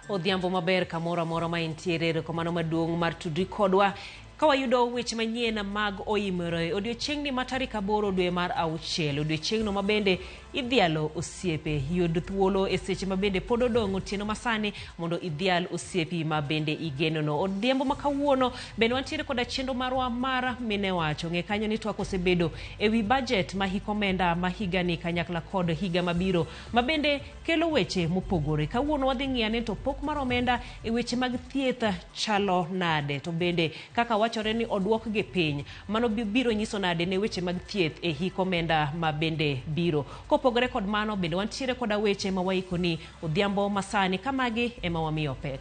Odhiambo maber kamoro amora ma intiere, erokamano maduong' mar tudri kodwa kawayudo weche manyien mag oimore odiochiengni ma tarik 8 dwe mar 6 odiochiengno mabende idhialo osiepe yud thuolo e seche mabende pod odong' otieno masani mondo idhial osiepi mabende igenono. Odhiambo makawuono bende wantiere koda chenro marwa mar mine wacho ng'e kanyo ni twak osebedo ewi budget ma hik omenda ma higani kanyakla kod higa mabiro mabende kelo weche mopogore. Kawuono wadhi ng'iyane to pok mar omenda e weche mag thieth chalo nade, to bende kaka wachore ni odwok gi piny mano biro nyiso nade ne weche mag thieth e hik omenda ma bende biro. Kopogore kod mano bende wantiere koda weche ma waiko ni odhiambo masani kamagi ema wamiyo pek.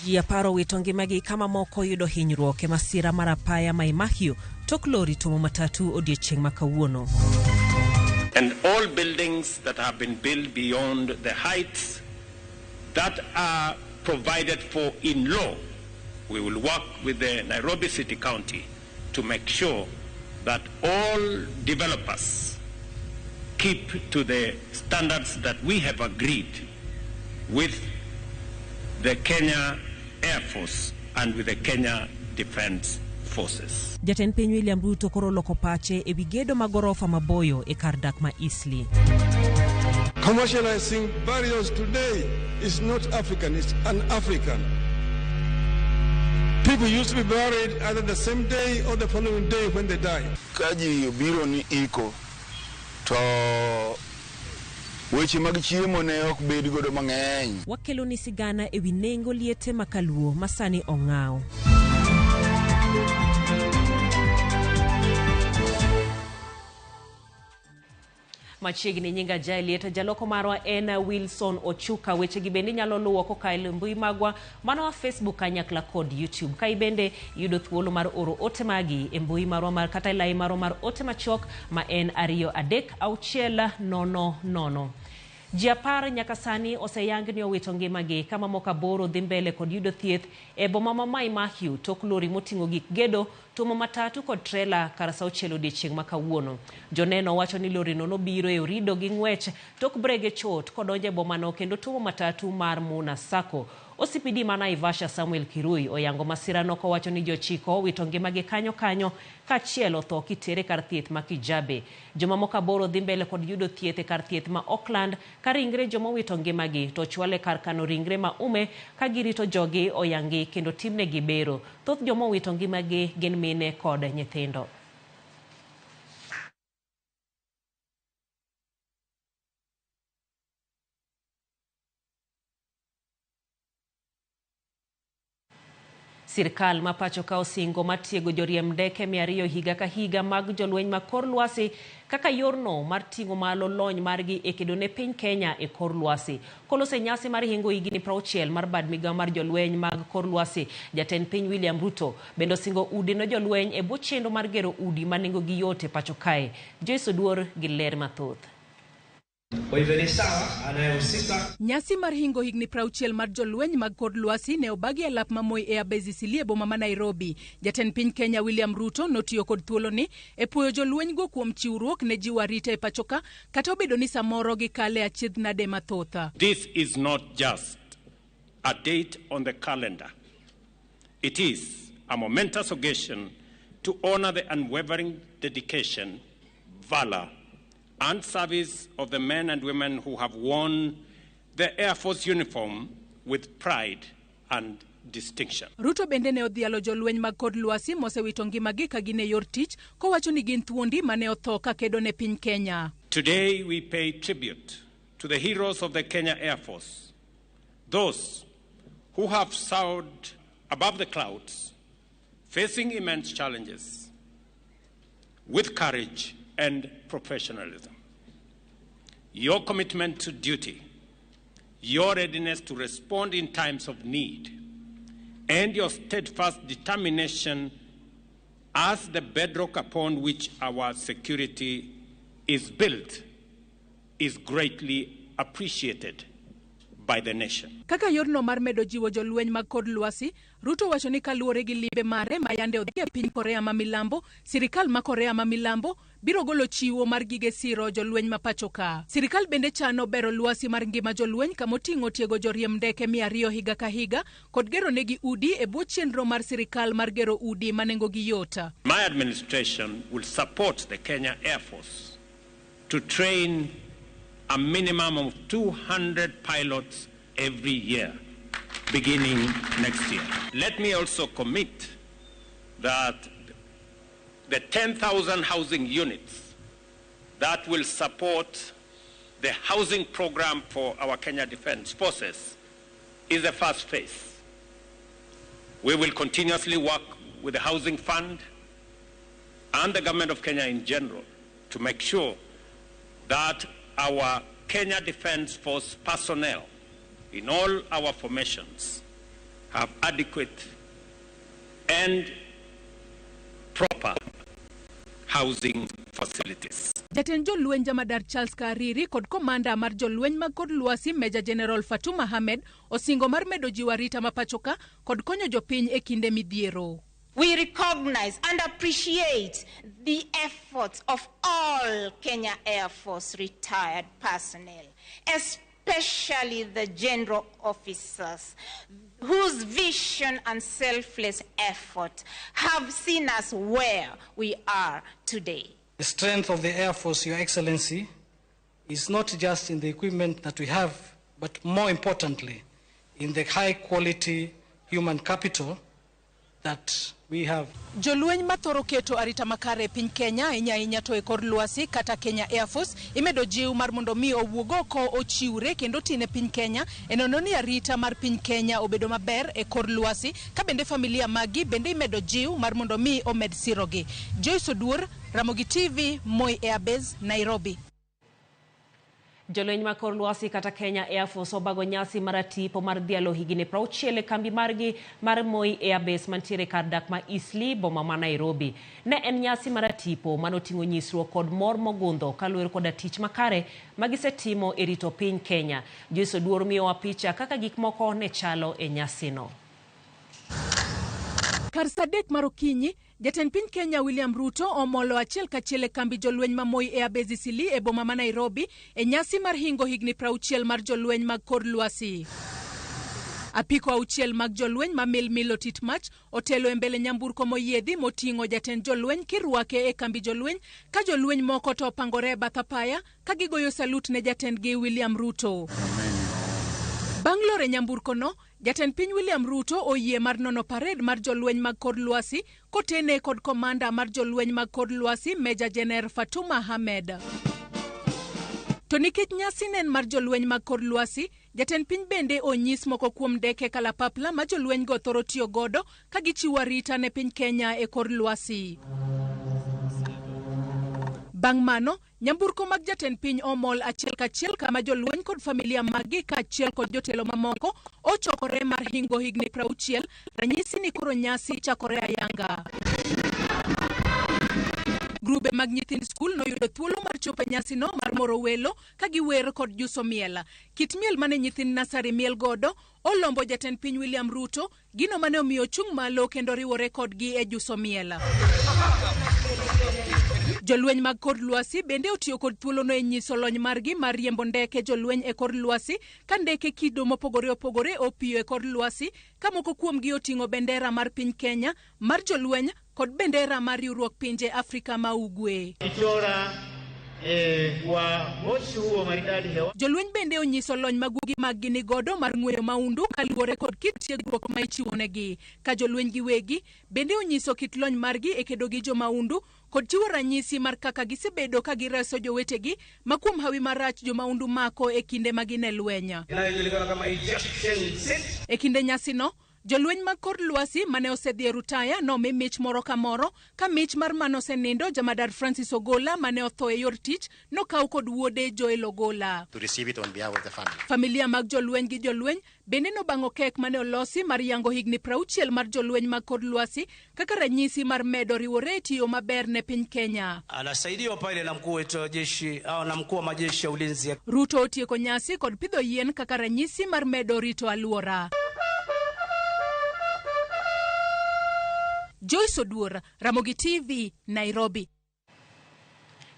Ji 10 wito ngimagi kama moko yudo hinyruok e masira mar apaya ma Imahio tok lori tuomo matatu odiochieng' ma kawuono. And all buildings that have been built beyond the heights that are provided for in law, we will work with the Nairobi City County to make sure that all developers keep to the standards that we have agreed with the Kenya Air Force and with the Kenya Defence Forces. Jatend piny William Ruto koro loko pache e wigedo magorofa maboyo e kar dak ma Eastleigh. Commercializing barriers today is not African, it's un-African. People used to be buried either the same day or the following day when they died. Kaji obiro ni iko to weche mag chiemo ne ok bed godo mang'eny. Wakelo ni sigana ewi nengo liete makaluo masani ong'aw. Machiegni nyinga jailieta jaloko marwa en Wilson Ochuka. Weche gi bende nyalo luwo kokael mbui magwa mano wa Facebook kanyakla kod YouTube. Kai bende yudo thuolo mar oro ote magi e mbui marwa mar kata lai marwa mar ote machok ma en 23600. Ji 10 nyaka sani oseyang ni owito ngimagi kama moko 8 dhi mbele kod yudo thieth e boma ma Imahio tok lori moting'o gik gedo tuomo matatu kod trela kar saa 6 odiochieng' ma kawuono. Joneno wacho ni lori no nobiro e orido gi ng'wech tok brege chot kodonje boma no kendo tuomo matatu mar Muna Sacco. OCPD ma Naivasha Samuel Kirui oyango masira no kowacho ni jochiko wito ngimagi kanyo ka chielo tho kitere kar thieth ma Kijabe. Joma moko 8 dhi mbele kod yudo thieth e kar thieth ma Auckland ka ringre joma wito ngimagi to chwale kar kano ringre ma ume ka girito jogi oyangi kendo timne gi bero. Thoth joma wito ngimagi gin mine kod nyithindo. Sirkal ma pacho ka osingo matiego joriemb ndeke 200 higa ka higa mag jolweny ma kor lwasi kaka yorno mar ting'o malo lony margi e kedo ne piny Kenya e kor lwasi. Kolose nyasi mar hingo higni 60 mar bad migawo mar jolweny mag kor lwasi, jatend piny William Ruto bendo singo udi no jolweny e bwo chenro mar gero udi ma nengo gi yot e pacho kae. Joyce Oduor gi ler mathoth. Nyasi mar hingo higni 60 mar jolweny mag kod lwasi ne obagi e lap mamoi e Abezi Silie boma ma Nairobi. Jatend piny Kenya William Ruto notiyo kod thuolo ni e puoyo jolweny go kuom chiwruok ne ji warita e pachoka kata obedo ni samoro gi kale achiedh nade mathotha. This is not just a date on the calendar. It is a momentous occasion to honor the unwavering dedication, valor, and service of the men and women who have worn the Air Force uniform with pride and distinction. Ruto bende ne odhialo jolweny mag kod lwasi mosewito ngimagi ka gin e yor tich kowacho ni gin thuondi mane otho ka kedo ne piny Kenya. Today we pay tribute to the heroes of the Kenya Air Force, those who have soared above the clouds, facing immense challenges with courage and professionalism. Your commitment to duty, your readiness to respond in times of need, and your steadfast determination as the bedrock upon which our security is built is greatly appreciated by the nation. Kaka yorno mar medo jiwo jolweny mag kod lwasi, Ruto wacho ni kaluore gi limbe mare ma yande odhi e piny Korea ma Milambo, sirikal ma Korea ma Milambo biro golo chiwo mar gige siro jolweny ma pachoka. Sirikal bende chano bero lwasi mar ngima jolweny kamoting'o tiego joriemb ndeke 200 higa ka higa kod gero negi udi e bwo chenro mar sirikal mar gero udi manengo gi yota. My administration will support the Kenya Air Force to train a minimum of 200 pilots every year, beginning next year. Let me also commit that the 10,000 housing units that will support the housing program for our Kenya Defence Forces is the first phase. We will continuously work with the Housing Fund and the Government of Kenya in general to make sure that our Kenya Defence Force personnel in all our formations have adequate and proper housing facilities. Jatend jolweny jamadar Charles Kariri kod komanda mar jolweny mag kod lwasi Major General Fatuma Ahmed osingo mar medo jiwa rita mapachoka kod konyo jopiny e kinde midhiero. We recognize and appreciate the efforts of all Kenya Air Force retired personnel, especially the general officers whose vision and selfless effort have seen us where we are today. The strength of the Air Force, Your Excellency, is not just in the equipment that we have, but more importantly, in the high-quality human capital that we have. Jolweny mathoro keto arita makare piny Kenya inya to e kor lwasi kata Kenya Air Force imedo jiw mar mondo mi owuog oko ochiwre kendo tine piny Kenya enono ni arita mar piny Kenya obedo maber e kor lwasi ka bende familia magi bende imedo jiw mar mondo mi omed sirogi. Joyce Oduor, Ramogi TV, Moi Airbase, Nairobi. Jolweny ma kor lwasi kata Kenya Air Force obago nyasi maratipo mar dhialo higini 60 kambi margi mar Moi Airbase mantiere kar dak ma Eastleigh boma ma Nairobi. Ne en nyasi maratipo manoting'o nyisruok kod mor mogundho kaluwore koda tich makare magisetimo e rito piny Kenya. Joyce Oduor miyowa picha kaka gik moko ne chalo e nyasino. Kar sadek marokinyi, jatend piny Kenya William Ruto omolo achiel kachiel e kambi jolweny ma Moi Airbase Eastleigh e boma ma Nairobi e nyasi mar hingo higni 60 mar jolweny mag kor lwasi. Apiko auchiel mag jolweny ma mil otitmach otelo e mbele nyamburko moyiedhi moting'o jatend jolweny kirwake e kambi jolweny ka jolweny moko to pangore bath apaya ka gigoyo salut ne jatendgi William Ruto. Bang' lore nyamburko no, jatend piny William Ruto oyie mar nono parade mar jolweny mag kor lwasi kotene kod komanda mar jolweny mag kor lwasi Major General Fatuma Ahmed. To nikech nyasi nen mar jolweny mag kor lwasi, jatend piny bende onyis moko kuom deke kalapapla ma jolweny go thoro tiyo godo ka gichiwo arita ne piny Kenya e kor lwasi. Bang' mano, nyamburko mag jatend piny omol achiel kachiel kama jolweny kod familia magi kaachiel kod jotelo mamoko ochokore mar hingo higni 60 ranyisi ni koro nyasi chakore ayanga. Grube mag nyithind skul noyudo thuolo mar chopo nyasi no mar moro welo ka giwer kod juso miel. Kit miel mane nyithind nasari miel godo olombo jatend piny William Ruto gino mane omiyo chung malo kendo riwore kodgi e juso miel. Jolweny mag kor lwasi bende otiyo kod thuolo no e nyiso lony margi mar riembo ndeke jolweny e kor lwasi ka ndeke kido mopogore opogore opiyo e kor lwasi ka moko kuomgi oting'o bendera mar piny Kenya mar jolweny kod bendera mar riwruok pinje Afrika ma Ugwe. Jolweny bende onyiso lony magugi mag gini godo mar ng'weyo maundu kaluwore kod kit tiegruok ma ichiwo negi. Ka jolweny giwegi bende onyiso kit lony margi e kedo gi jo maundu kod chiwo ranyisi mar kaka gisebedo ka gireso jowetegi ma kuom hawi marach jo maundu mako e kinde magine lwenya. E kinde nyasi no, jolweny mag kor lwasi mane osedhi e rutaya nomi mich moro ka moro ka mich mar manosenindo jamadar Francis Ogola mane otho e yor tich nokaw kod wuode Joel Ogola. To receive it on behalf of the family. Familia mag jolweny gi jolweny bende nobang'o kek mane olosi mar yango higni 60 mar jolweny mag kor lwasi kaka ranyisi mar medo riwore e tiyo maber ne piny Kenya. Anasaidiwa pale na mkuu wetu wa jeshi au na mkuu wa majeshi ya ulinzi. Ruto otieko nyasi kod pidho yien kaka ranyisi mar medo rito alwora. Joyce Oduor, Ramogi TV, Nairobi.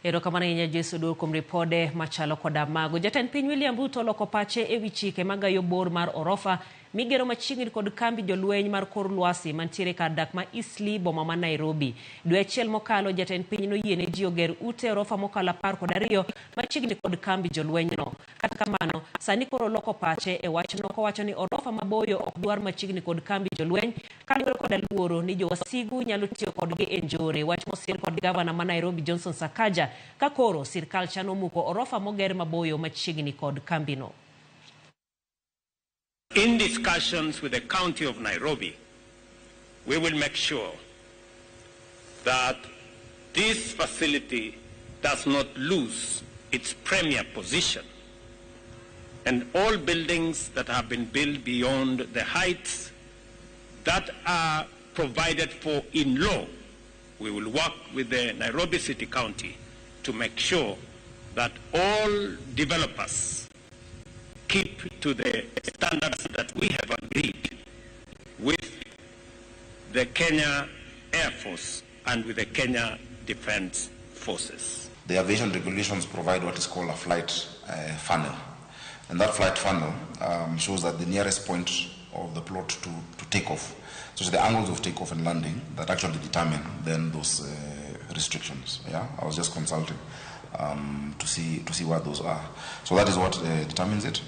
Erokamano ahinya Jesu dur kuom ripode machalo koda mago. Jatend piny William Ruto loko pache ewi chike magayo bor mar orofa migero machiegni kod kambi jolweny mar kor lwasi mantiere kar dak ma Eastleigh boma ma Nairobi. Dwe achiel mokalo jatend piny noyiene ji oger ute orofa mokalo 12 machiegni kod kambi jolweny no. Kata kamano sani koro loko pache e wachno kowacho ni orofa maboyo ok dwar machiegni kod kambi jolweny kaluwore kod luoro ni jowasigu nyalo tiyo kodgi e njore. Wach mosir kod gavana ma Nairobi Johnson Sakaja ka koro sirkal chano muko orofa moger maboyo machiegni kod kambi no. In discussions with the County of Nairobi, we will make sure that this facility does not lose its premier position, and all buildings that have been built beyond the heights that are provided for in law, we will work with the Nairobi City County to make sure that all developers keep to the standards that we have agreed with the Kenya Air Force and with the Kenya Defense Forces. The aviation regulations provide what is called a flight funnel. And that flight funnel shows that the nearest point of the plot to take off, so it's the angles of takeoff and landing that actually determine then those restrictions. Yeah, I was just consulting to see what those are. So that is what determines it.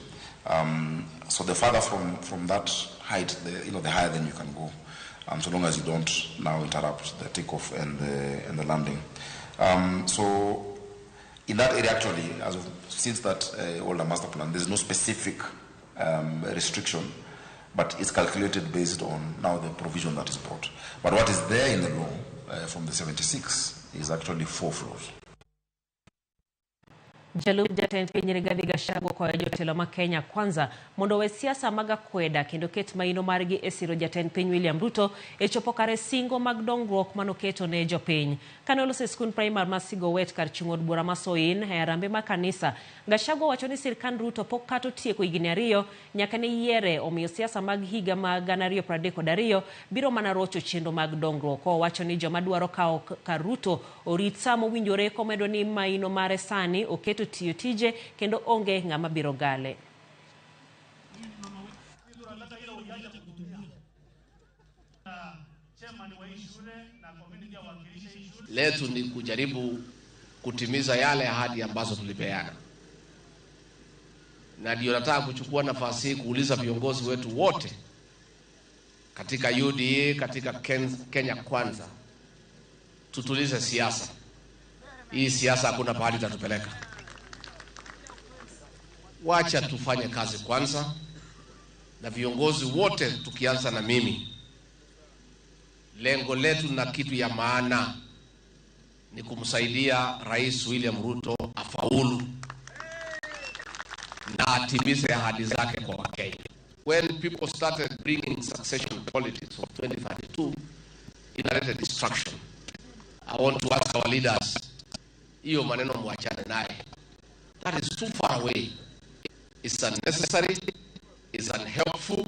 So the farther from that height, the higher then you can go, so long as you don't now interrupt the takeoff and the landing. So in that area, actually, since that older master plan, there's no specific restriction, but it's calculated based on now the provision that is brought. But what is there in the law from the 76 is actually 4 floors. Jalup jatend piny Rigathi Gachagua kwa jotelo ma Kenya Kwanza mondo we siasa maga kweda kendo ket maino margi e siro jatend piny William Ruto e chopo kare singo mag dongruok manoketo ne jopiny. Kanolose skul primar masigo wet kar chung'od bura masoin e arambe ma kanisa. Gachagua wacho ni sirkand Ruto pok kato tieko higni 2 nyaka ne yiere, omiyo siasa mag higa mag 2032 biro mana rocho chenro mag dongruok. Owacho ni joma dwaro kawo kar Ruto orit saa mowinjore komedo ni maino mare sani oketo tiyo tije kendo onge ng'ama biro gale. Letu ni kujaribu kutimiza yale ahadi ambazo tulipeana, na ndio nataka kuchukua nafasi hii kuuliza viongozi wetu wote katika UDA, katika Kenya Kwanza, tutulize siasa. Hii siasa hakuna pahali itatupeleka. Wacha tufanye kazi kwanza, na viongozi wote tukianza na mimi, lengo letu na kitu ya maana ni kumsaidia Rais William Ruto afaulu na atimize ahadi zake kwa Wakenya. When people started bringing succession politics of 2032, inaleta distraction. I want to ask our leaders, hiyo maneno muachane naye. That is too far away. It's unnecessary, it's unhelpful,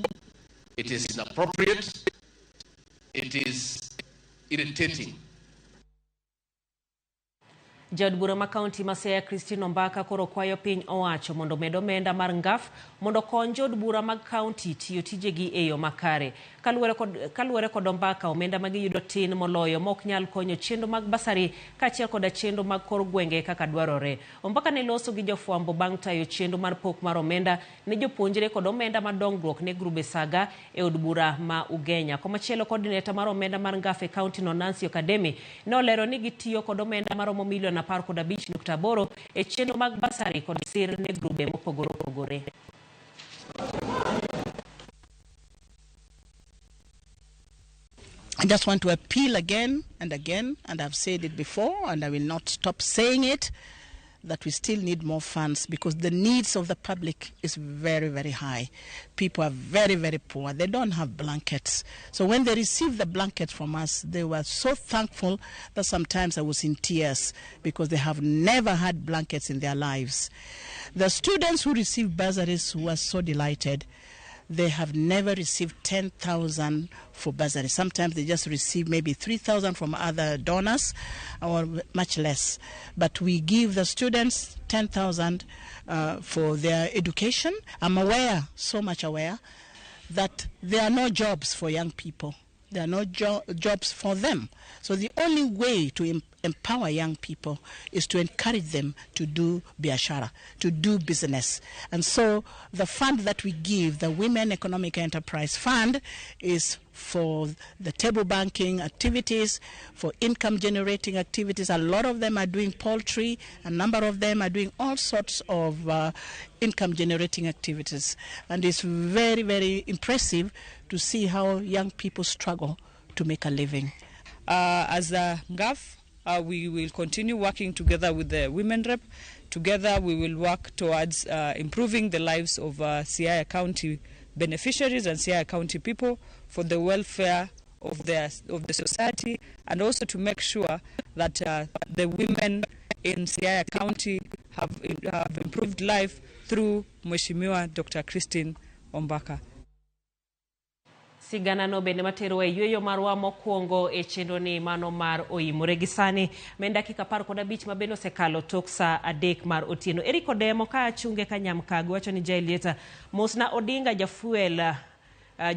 it is inappropriate, it is irritating. Jod bura ma kaunti ma Siaya Christine Ombaka koro kwayo piny owacho mondo med omenda mar ngaf mondo kony jod bura mag kaunti tiyo tijegi e yo makare. Kaluwore kod Ombaka, omenda ma giyudo tin moloyo mok nyal konyo chenro mag basari kaachiel kod chenro mag kor gwenge kaka dwarore. Ombaka ne loso gi jofwambo bang' tayo chenro mar pok mar omenda ne jopuonjre kod omenda mar dongruok ne grube saga e od bura ma Ugenya. Komachielo coordinator mar omenda mar ngaf e kaunti no Nancy Academy ne olero ni gitiyo kod omenda mar milion 15.8 e chenro mag basari kod sir ne grube mopogore opogore. I just want to appeal again, and I've said it before, and I will not stop saying it, that we still need more funds because the needs of the public is very, very high. People are very, very poor. They don't have blankets. So when they received the blankets from us, they were so thankful that sometimes I was in tears because they have never had blankets in their lives. The students who received bursaries were so delighted. they have never received 10,000 for bursary. Sometimes they just receive maybe 3,000 from other donors or much less. But we give the students 10,000 for their education. I'm aware, so much aware, that there are no jobs for young people. There are no jobs for them. So the only way to empower young people is to encourage them to do biashara, to do business. And so the fund that we give, the Women Economic Enterprise Fund, is for the table banking activities, for income generating activities. A lot of them are doing poultry, a number of them are doing all sorts of income generating activities. And it's very, very impressive to see how young people struggle to make a living. As a GAF, we will continue working together with the Women Rep. Together we will work towards improving the lives of Siaya County beneficiaries and Siaya County people for the welfare of the society, and also to make sure that the women in Siaya County have improved life through Mheshimiwa Dr. Christine Ombaka. Sigana no bende matero e yueyo marwa mokwongo e chenro ni mano mar oimore gi sani men dakika 15 mabende osekalo tok saa 3 mar otieno. Eric Odemo ka chunge ka Nyamkago wacho ni Jailieta Mosna Odinga jafuel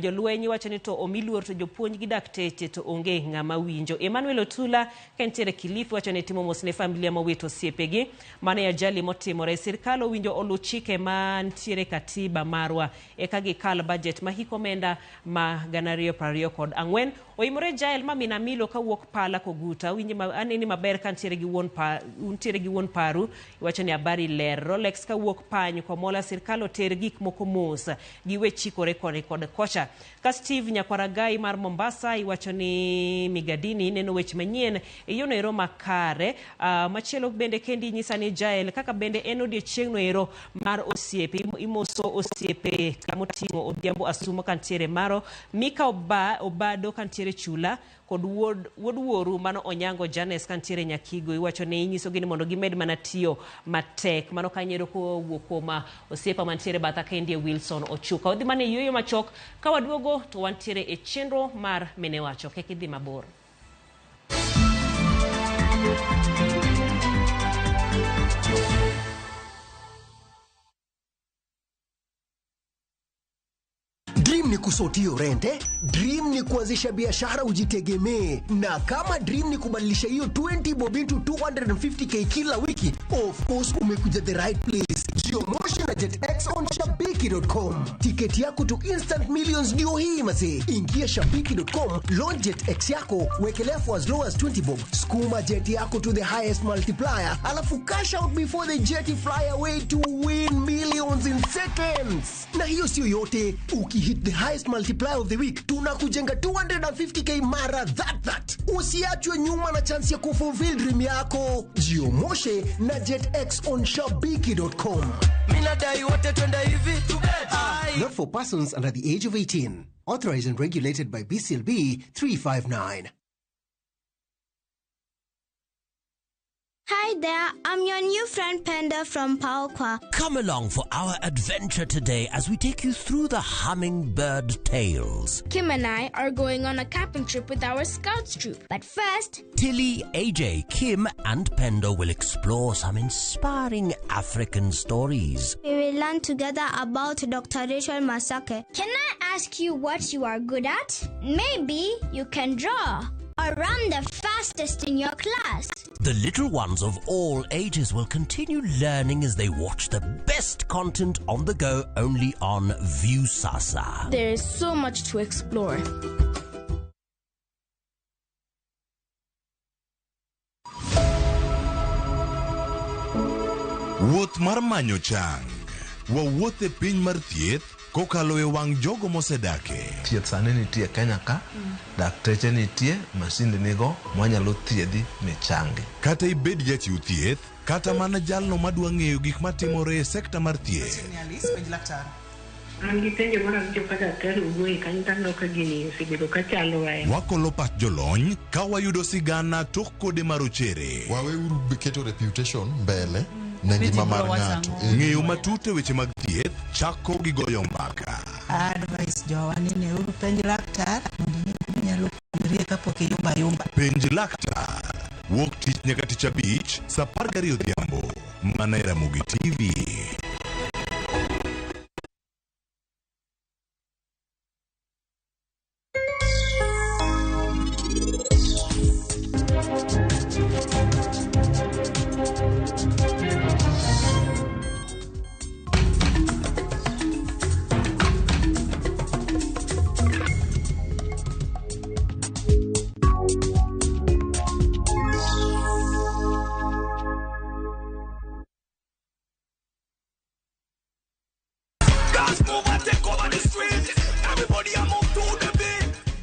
jolwenyi wacho ni to omiluor to jopuonj gi dakteche to onge ng'ama winjo. Emmanuel Otula kentiere Kilifi wacho ni timo mos ne familia mowito siepegi mane ajali motimore. Sirkal owinjo olu chike mantiere katiba marwa eka gikal budget ma hik omenda ma 2024. Oimore Jael Mamina Milo kawuok Pala Koguta winji aneni maber kantiere gi wuon paru wacho ni habari ler. Rolex kawuok Panyu Komola sirkal oter gik moko mos giwe chikore kod kocha. Ka Steve Nyakwaragai mar Mombasa iwacho ni Migadini neno weche manyien yono ero makare. Machielo bende kendi nyisa ni Jael kaka bende en odiochieng'no ero mar osiepe imoso osiepe kamotingo odhiambo asumo kantiere maro Mika Obado kantiere Chula kod wuod woru mano Onyango Janes kantiere Nyakigo iwacho ni inyiso gini mondo gimed manatiyo matek mano kanyero ko wuokoma osiepa mantiere batha kendi Wilson Ochuka odhi mane yoyo machok ka waduogo to wantiere e chenro mar menewacho kek idhi mabor. Dream ni kusotio rente, dream ni kuanzisha biashara ujitegemee, na kama dream ni kubadilisha hiyo 20 bob into 250k kila wiki, of course umekuja the right place. Geomotion na JetX on Shabiki.com. Tiketi yako to instant millions ndio hii mase. Ingia Shabiki.com, launch JetX yako, wekelea for as low as 20 bob. Skuma jet yako to the highest multiplier, alafu cash out before the jetty fly away to win millions in seconds. Na hiyo sio yote, ukihit the highest multiplier of the week, tunakujenga 250k mara that. Usiachwe nyuma na chance ya kufulfill dream yako. Geomoshe na JetX on Shabiki.com. Not for persons under the age of 18. Authorized and regulated by BCLB 359. Hi there, I'm your new friend Penda from Paokwa. Come along for our adventure today as we take you through the Hummingbird Tales. Kim and I are going on a camping trip with our Scouts troop. But first, Tilly, AJ, Kim and Pendo will explore some inspiring African stories. We will learn together about Dr. Rachel Masake. Can I ask you what you are good at? Maybe you can draw or run the fastest in your class. The little ones of all ages will continue learning as they watch the best content on the go only on Viusasa. There is so much to explore. Wuoth mar manyo chang. Wawuoth e piny mar thieth kokalo e wang' jogo mosedake. Thieth sani nitie Kenya ka, dakteche nitie, masinde nigo mwanyalo thiedhi michangi. Kata ibed jachiw thieth, kata mana jalno madwa ng'eyo gik matimore e sekta mar thieth. Wakolo pat jolony ka wayudo sigana tok kode marochere. Waweuru keto reputation mbele. Ng'eyo matut e weche mag thieth chako gi goyo mbaka. advice jowani ne uru penj laktar nyalo puonjri kapok iyumba. Penj laktar wuok tich nyaka tich abich saa 12 odhiambo mana e Ramogi TV.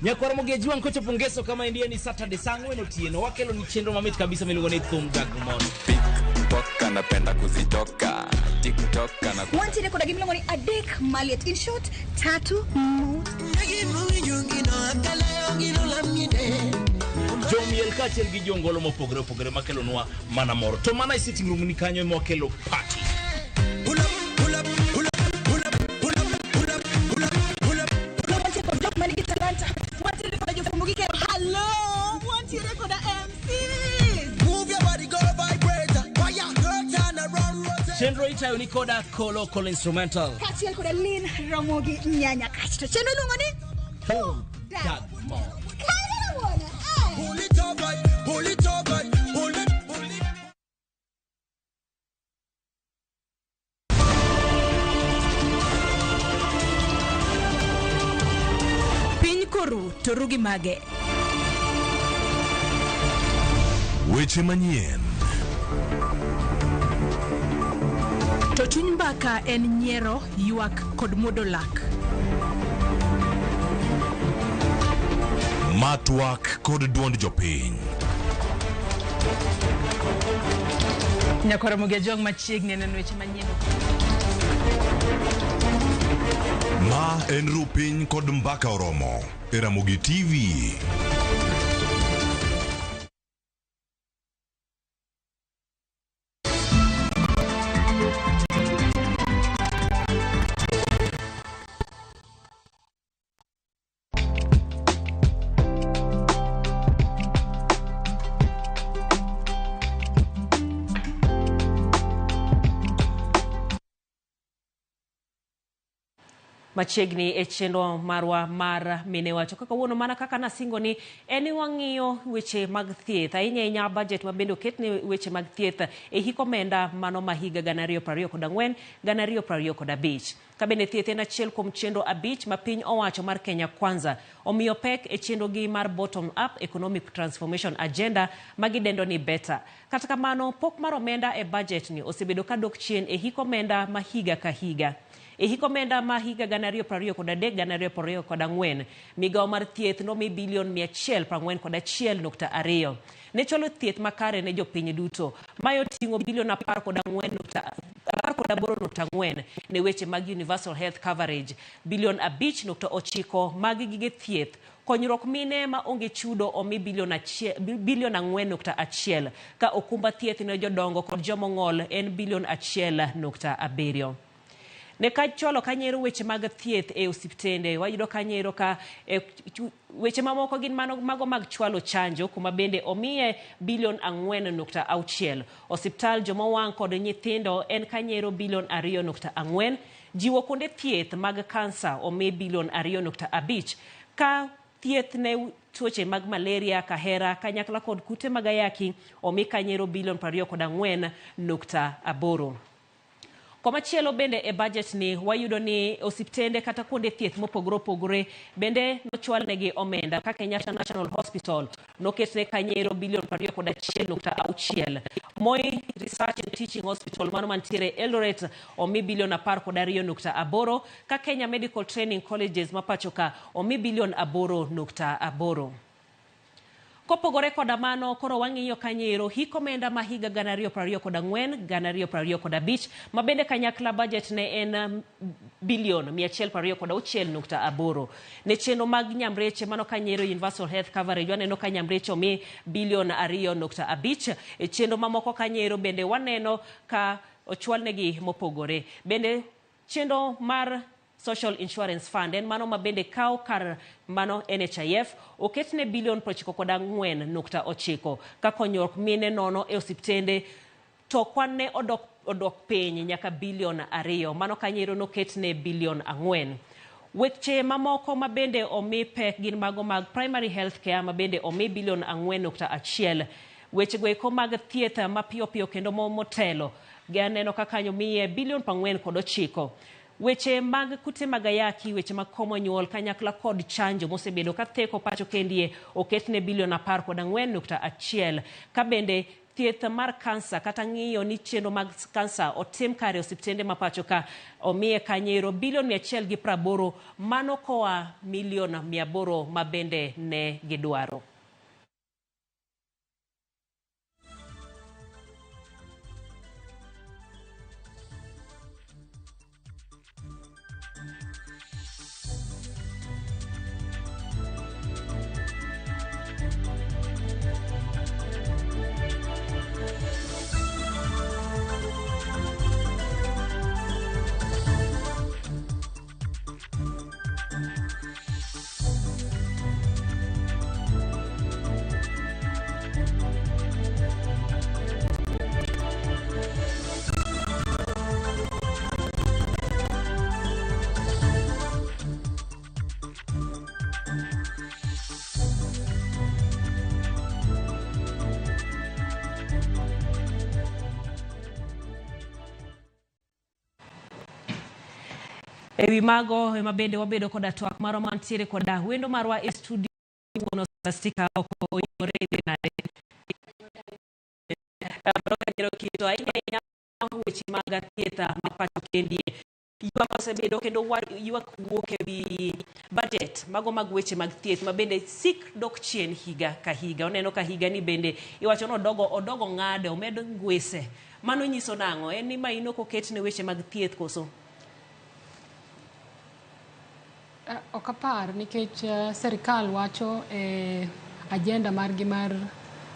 Nyakwara Mugejuan kocho pungeso kama india ni Saturday sangwe no tieno wakelo ni chenro mamit kabisa miluongo ni Thum Gagmon. TikTok napenda kuzitoka TikTok na Wanti kuna gimlo ni adek maliet in short tatu mood. Jomiel kachel gi jongolo mopogore makelo nwa mana moro. To mana sitting room ni kanyo mokelo party. Hello, want you record the MC? Move your body, girl, vibrator. Fire, girl, turn around, rotate. Chenro itayo ni koda kolo instrumental. Kachiel koda Lin Ramogi Nyanya kachito. Chenro lungo ni Thum Gagmon. Pull it up, right? Pull it up, right? Pull it. Piny koru to rugi mage. Weche manyien. To chuny mbaka en nyiero, ywak kod muodo lak. Matwak kod duond jopiny. Nyakwara Mugejuan machiegni neno weche manyien. Ma en rupiny kod mbaka oromo e Ramogi TV. Machiegni e chenro marwa mar mine wacho kaka wuono mana kaka nasingo ni eni wang'iyo weche mag thieth ahinya budget mabende oketne weche mag thieth e hik omenda mano ma higa 2024 2025 kabende thieth en achiel kuom chenro abich ma piny owacho mar Kenya Kwanza omiyo pek e chenro gi mar bottom up economic transformation agenda magidendo ni beta. Kata kamano pok mar omenda e budget ni osebedo kadok chien e hik omenda ma higa ka higa. E hik omenda ma higa 2023-2024 migao mar thieth nomi bilion 141.2 ne cholo thieth makare ne jopiny duto mayo tingo bilion 10.8 ne weche mag universal health coverage, bilion 5.9 mag gige thieth, konyruok mine ma onge chudo omi bilion 4.1 ka okumba thieth ne jodongo kod jomong'ol en bilion 1.7. Ne kacholo kanyero weche mag thieth e osiptende wayudo kanyero ka weche mamoko gin mago mag chwalo chanjo kuma bende omiye bilion 4.6. Osiptal jomowang' kod nyithindo en kanyero bilion 2.4. Jiwo kuonde thieth mag kansa omi bilion 2.5 ka thieth ne tuoche mag malaria, kahera, kanyakla kod kute mag ayaki omi kanyero bilion 24.8. Komachielo bende e budget ni wayudo ni osiptende kata kuonde thieth mopogore bende nochwal negi omenda ka Kenyatta National Hospital noketne kanyero bilion 21.6. Moi Research and Teaching Hospital mano mantiere Eldoret omi bilion 12.8 ka Kenya Medical Training Colleges mapachoka omi bilion 8.8. Kopogore koda mano koro wang'iyo kanyero hik omenda ma higa 2024-2025 mabende kanyakla budget ne en bilion 126.8 ne chenro mag nyamreche mano kanyero universal health coverage waneno ka nyamreche omi bilion 2.5 e chenro mamoko kanyero bende waneno ka ochwal negi mopogore bende chenro mar Social Insurance Fund en mano mabende kawo kar mano NHIF oketne bilion 94.9 ka konyruok mine nono e osiptende to kwan ne odok piny nyaka bilion 2 mano kanyero noketne bilion 4. Weche mamoko mabende omi pek gin mago mag primary health care mabende omi bilion 4.1. Weche goeko mag thieth mapiyo piyo kendo motelo ganeno kakanyo miye bilion 4.9. Weche mag kute mag ayaki, weche mag komo nyuol kanyakla kod chanjo mosebedo ka theko pacho kendie oketne bilion 14.1 ka bende thieth mar kansa kata ng'iyo ni chenro mag kansa otim kare osiptende mapacho ka omiye kanyero bilion 180 mano koa milion 800 mabende ne gidwaro. Ewi mago mabende wabedo koda twak maro mantiere koda wendo marwa e studio wono stika oko yore nade broka jero kito aina weche mag thietha mapacho kendie yuak osebedo kendo yuak wuok ewi budget mago mag weche mag thieth mabende sik dok chien higa ka higa. Oneno ka higa ni bende iwacho no odogo ng'ade omedo ngwese mano nyiso nang'o en ni maino koketne weche mag thieth koso okapar nikech serikal wacho agenda margi mar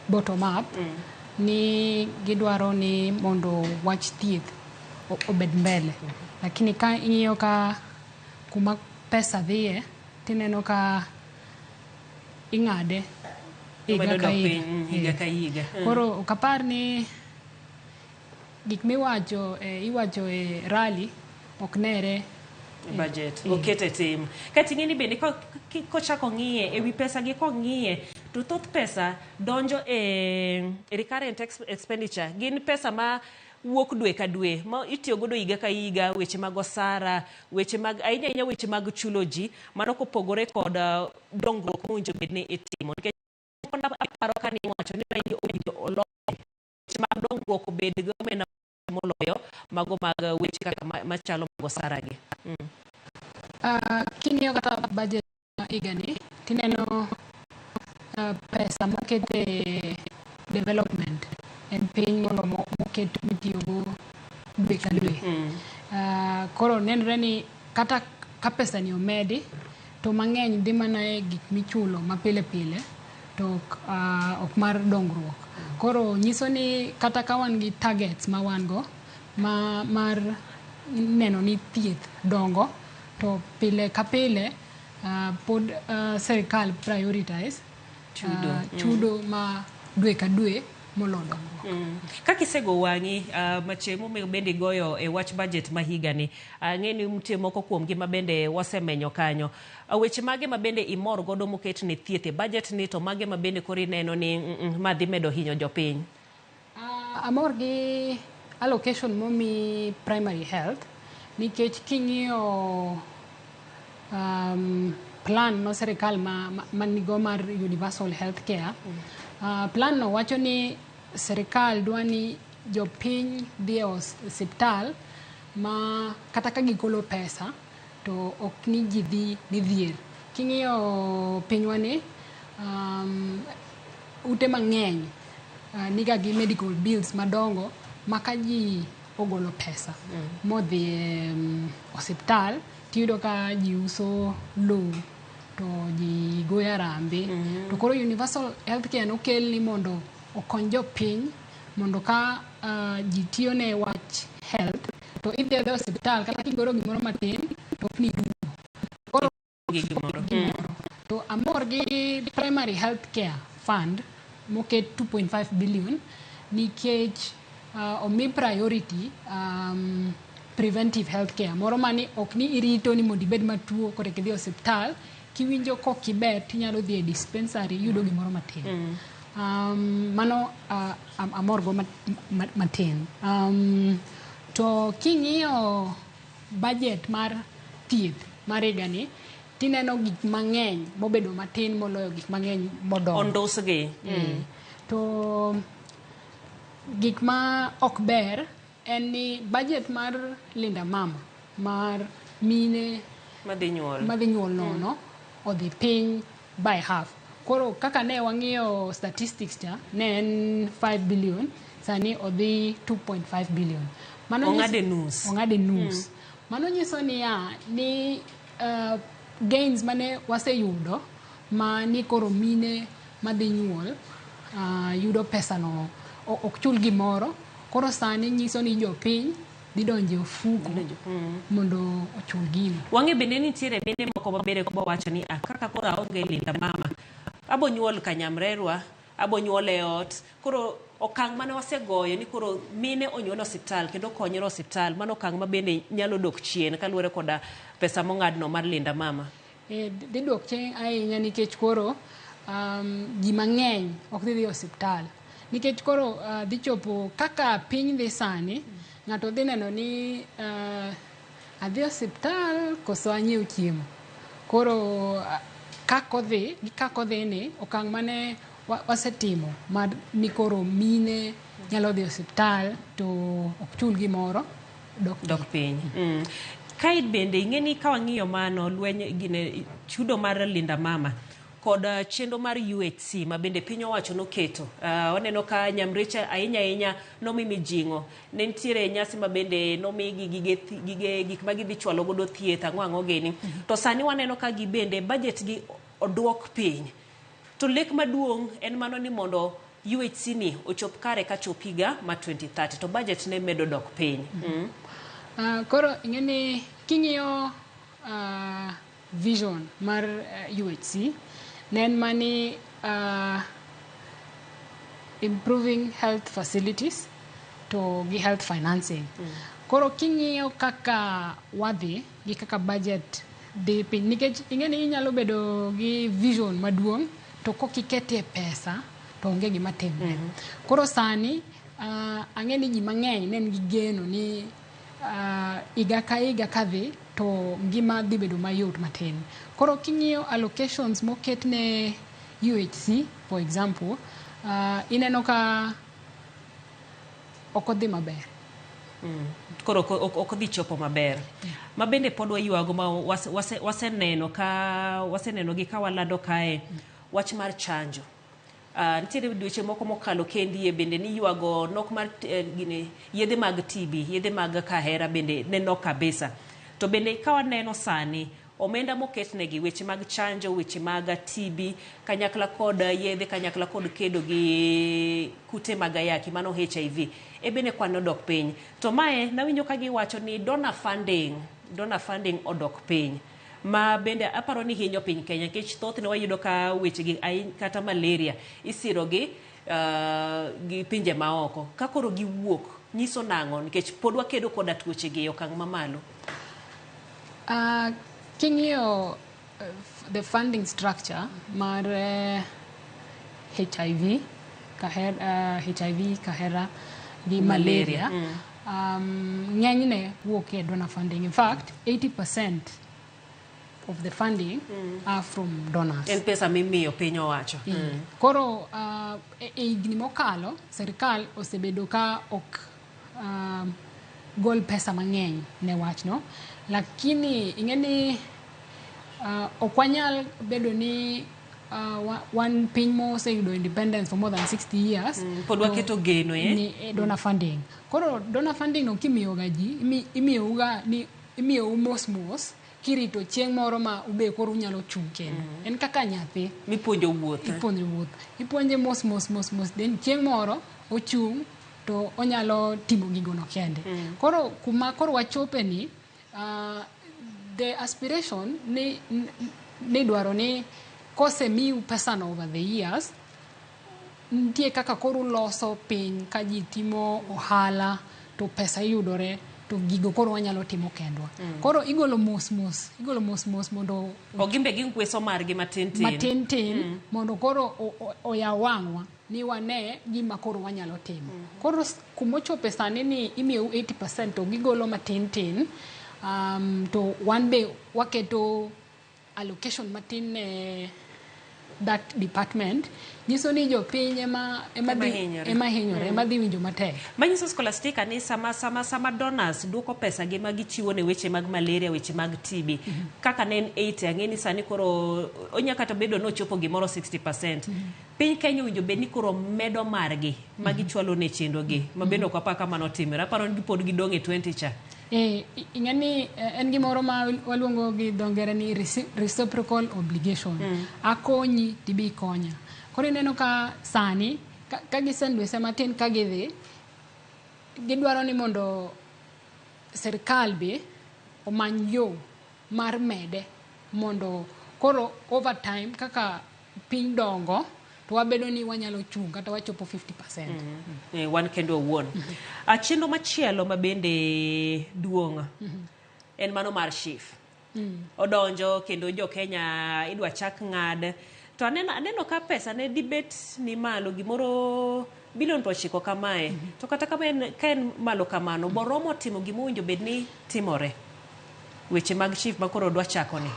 bottom up ni gidwaro ni mondo wach thieth obed mbele lakini ka ing'iyo ka kuma pesa dhiye tineno ka ing'ade higa ka higa. Koro okapar ni gik miwacho iwacho e rally oknere budget okete tim kati ng'eni bende kochako ng'iye ewi pesa gi kong'iye to thoth pesa donjo e recurrent expenditure gin pesa ma wuok dwe ka dwe ma itiyo godo higa ka higa, weche mag osara, weche mag ahinya weche mag chulo ji mano kopogore kod dongruok mowinjo bedne itimo nikech aparo ka ni wacho ni owinjo oloyo weche mag dongruok obed go mena moloyo mago mag weche kaka machalo mag osara gi. King'iyo kata budget igani tineno pesa mokete development en piny mondo moket mitiyogo dwe ka dwe. Koro nenre ni kata ka pesa ni omedi to mang'eny dhi mana e gik michulo mapile pile to ok mar dongruok. Koro nyiso ni kata ka wan gi targets ma wan go mar neno ni thieth dongo to pile ka pile pod serikal prioritize chudo ma dwe ka dwe molodo. Kakisego wang'i machemo bende goyo e wach budget ma higa ni ng'eni mtie moko kuom gi mabende wasemenyo kanyo weche mage mabende imor godo moket ne thieth e budget ni to mage mabende kori neno ni madhi medo hinyo jopiny. Amor gi allocation momi primary health nikech king'iyo plan no serikal manigo mar universal health care plan no wacho ni serikal dwani jopiny dhi e osiptal ma kata ka gikolo pesa to ok ni ji dhi ni dhier. King'iyo pinywani ute mang'eny niga gi medical bills madongo maka ji ogolo pesa modhi osiptal tiyudo ka ji uso low to ji goyo arambe to koro universal health care nokel ni mondo okony jopiny mondo ka ji tiyo ne wach health to idhi e osiptal kata kigoro gimoro matin ok ni duto. Koro gimoro. To amor gi primary health care fund moket 2.5 billion nikech omi priority preventive health care. Moro mani ok ni irito ni mondo ibed matuo koreka idhi osiptal, kiwinjo kok iber tinyalo dhi e dispensary yudo gimoro matin. Mano amor go matin. To king'iyo budget mar thieth mar higani, tineno gik mang'eny mobedo matin moloyo gik mang'eny modongo. Ondusgi. To gik ma ok ber en ni budget mar Linda Mama mar mine madhi nyuol nono odhi piny by half. Koro kaka ne wang'iyo statistics cha ne en 5 billion, sani odhi 2.5 billion. Ong'ade nus. Mano nyiso ni gains mane waseyudo ma ni koro mine madhi nyuol yudo pesa no ok chul gimoro. Koro sani nyiso ni jopiny dhi donjo e ofuko mondo ochul gino. Wang'e bende nitiere mine moko mabere ko wacho ni kaka koro aonge Linda Mama, abo nyuol ka nyamrerwa, abo nyuol e ot. Koro okang' mane wasegoyo ni koro mine onyuol osiptal kendo konyre osiptal, mano okang' ma bende nyalo dok chien kaluwore koda pesa mong'adno mar Linda Mama. Dhi dok chien ahinya nikech koro ji mang'eny ok dhi osiptal. Nikech koro dhi chopo kaka piny dhi sani, ng'ato dhi neno ni adhi osiptal koso anyiew chiemo. Koro kakodhi ni okang' mane wasetimo mar ni koro mine nyalo dhi osiptal to ok chul gimoro dok piny. Kae bende ing'eni ka wang'iyo mano lweny gine chudo mar Linda Mama kod chenro mar UHC ma bende piny owacho noketo. Waneno ka nyamreche ahinya nomi mijing'o. Ne nitiere nyasi ma bende nomi gige gik ma gidhi chwalo godo thieth ang'o gini. To sani waneno ka gi bende budget gi odwok piny. To lek maduong' en mano ni mondo UHC ni ochop kare ka chop higa ma 2030 to budget ne medo dok piny. Koro ing'eni king'iyo vision mar UHC nen mani improving health facilities to gi health financing. Koro king'iyo kaka wadhi gi kaka budget dhi piny, nikech ing'eni inyalo bedo gi vision maduong' to kokiketie pesa to onge gima timre. Koro sani ang'eni ji mang'eny nen gi geno ni iga ka iga kadhi to ngima dhi bedo mayot matin. Koro king'iyo allocations moket ne UHC for example, ineno ka ok odhi maber. Koro ok odhi chopo maber. Ma bende pod wayuago ma waseneno gi ka walando kae wach mar chanjo. Nitiere dweche moko mokalo kendie bende ni yuago nok mar yedhe mag TB, yedhe mag kahera bende ne nok kabisa. To bende ka waneno sani omenda moketnegi weche mag chanjo, weche mag TB, kanyakla kod yedhe, kanyakla kod kedo gi kute mag ayaki mano HIV, bende kwano dok piny. To mae nawinjo ka giwacho ni donor funding odok piny. Ma bende aparo ni hinyo piny Kenya nikech thothne wayudo ka weche gi kata malaria isiro gi pinje maoko. Ka koro giwuok nyiso nang'o nikech pod wakedo koda tuoche gi okang' mamalo. King'iyo the funding structure mar HIV, kahera gi malaria, ng'enyne wuok e donor funding. In fact, 80% of the funding are from donors. En pesa mimiyo piny owacho. Koro e higni mokalo serikal osebedo ka ok gol pesa mang'eny ne wachno, lakini ing'eni ok wanyal bedo ni wan piny moseyudo independence for more than 60 years. Pod waketo geno ni donor funding. Koro donor funding no kimiyoga ji, imiyo mos kirito chieng' moro ma ube koro unyalo chung' kendo. En kaka nyathi mipuonjo wuoth. Ipuonje mos then chieng' moro ochung' to onyalo timo gigono kende. Koro kuma koro wachope ni the aspiration ni dwaro ni kose miu pesa no over the years nitie kaka koro loso piny ka ji timo ohala to pesa yudore to gigo koro wanyalo timo kendwa koro igolo mos mondo ogimbe gi ngweso margi matin mondo koro oya wangwa ni wane gima koro wanyalo timo koro kumochope sani ni imiyo 80% to gigolo matin to one be waketo allocation matin that department nyiso ni jopiny ema hinyore ema dhi winjo matek. Manyiso Scholastica ni sama donors duoko pesa gi ma gichiwo ne weche mag malaria, weche mag TB. Kaka ne en 80 ang'eni sani koro onya kata bedo no chopo gimoro 60%. Piny Kenya winjo be ni koro medo margi ma gichwalo ne chendo gi. Mabendo kwa paka mano timira. Paro ni pod gidong e 20 cha. Ingani en gimoro ma waluongo gi dongere ni reciprocal obligation. Akonyi tibi konya. Koro ineno ka sani ka gisendwese matin ka gidhi gidwaro ni mondo serikal be omany yo mar mede mondo koro over time kaka piny dongo to wabedo ni wanyalo chung kata wachopo 50%. Wan kendo wuon. Chenro machielo mabende duong' en mano mar SHIF. Odonjo kendo jo Kenya idwa chak ng'ad to aneno ka pesa ne dibet ni malo gimoro bilion 9 kamae to kata ka en malo kamano boromo timo gimowinjo bed ni timore weche mag SHIF makoro dwa chako ni.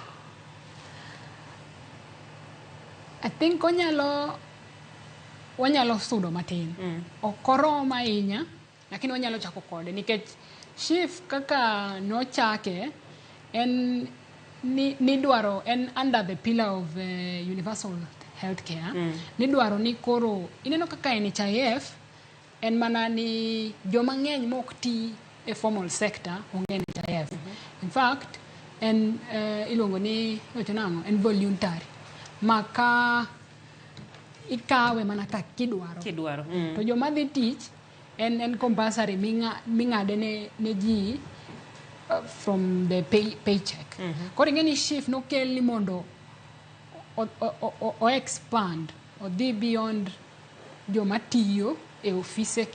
I think wanyalo sudo matin. Okoromo ahinya lakini wanyalo chako kode nikech SHIF kaka nochake en ni dwaro en under the pillar of universal healthcare. Ni dwaro ni koro ineno kaka NHIF en mana ni joma ng'eny mok ti e formal sector onge NHIF. In fact en ilongo ni en voluntary maka ikawe mana ka kidwaro. To joma dhi tich en compulsory ming'ade ne ji from the paycheck. Koro ing'eni SHIF nokel ni mondo o expand o dhi beyond joma tiyo e ofise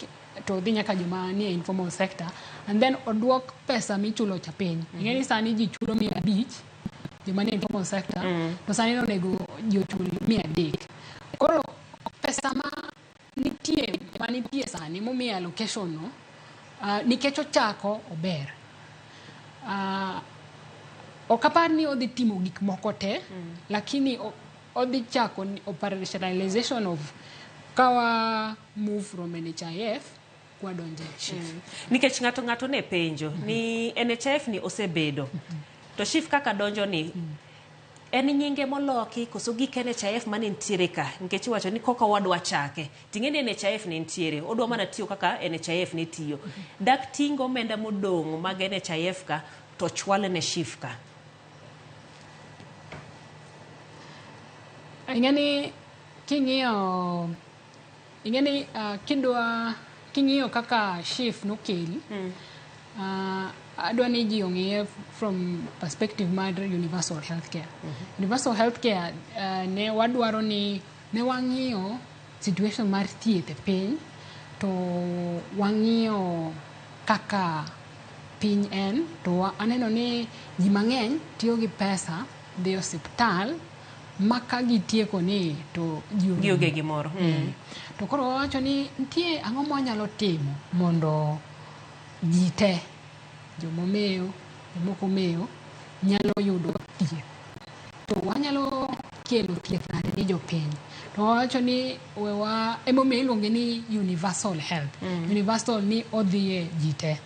to dhi nyaka joma nie informal sector and then oduok pesa michulo cha piny. Ing'eni sani ji chulo 500 joma nie informal sector to sani onego ji ochul 300. Koro pesa ma nitie sani momiye allocation no nikech ochako ober. Okapar ni odhi timo gik moko te lakini odhi chako operationalization of kawa move from NHIF kwa donje SHIF. Nikech ng'ato ne penjo ni NHIF ni osebedo to SHIF kaka donjo ni en nyinge moloki koso gik NHIF mane ntiere ka nikech wacho ni koka wadwa chake ting'eni NHIF ne ntiere odwa mana tiyo kaka NHIF ne tiyo dak tingo omenda modong' mag NHIF ka to chwale ne SHIF ka. Ing'eni king'iyo kaka SHIF nokeli adwa ni ji ong'iye from perspective mar universal healthcare. Universal healthcare ne wadwaro ni ne wang'iyo situation mar thieth e piny to wang'iyo kaka piny en to aneno ni ji mang'eny tiyo gi pesa dhi osiptal maka gitieko ni to ji oge gimoro. To koro wawacho ni nitie ang'o mwanyalo timo mondo ji te jomomeyo jomoko meyo nyalo yudo thieth to wanyalo kelo thieth nade ni jopiny to wawacho ni emomiyo iluonge ni universal health. Universal ni odhiye ji te.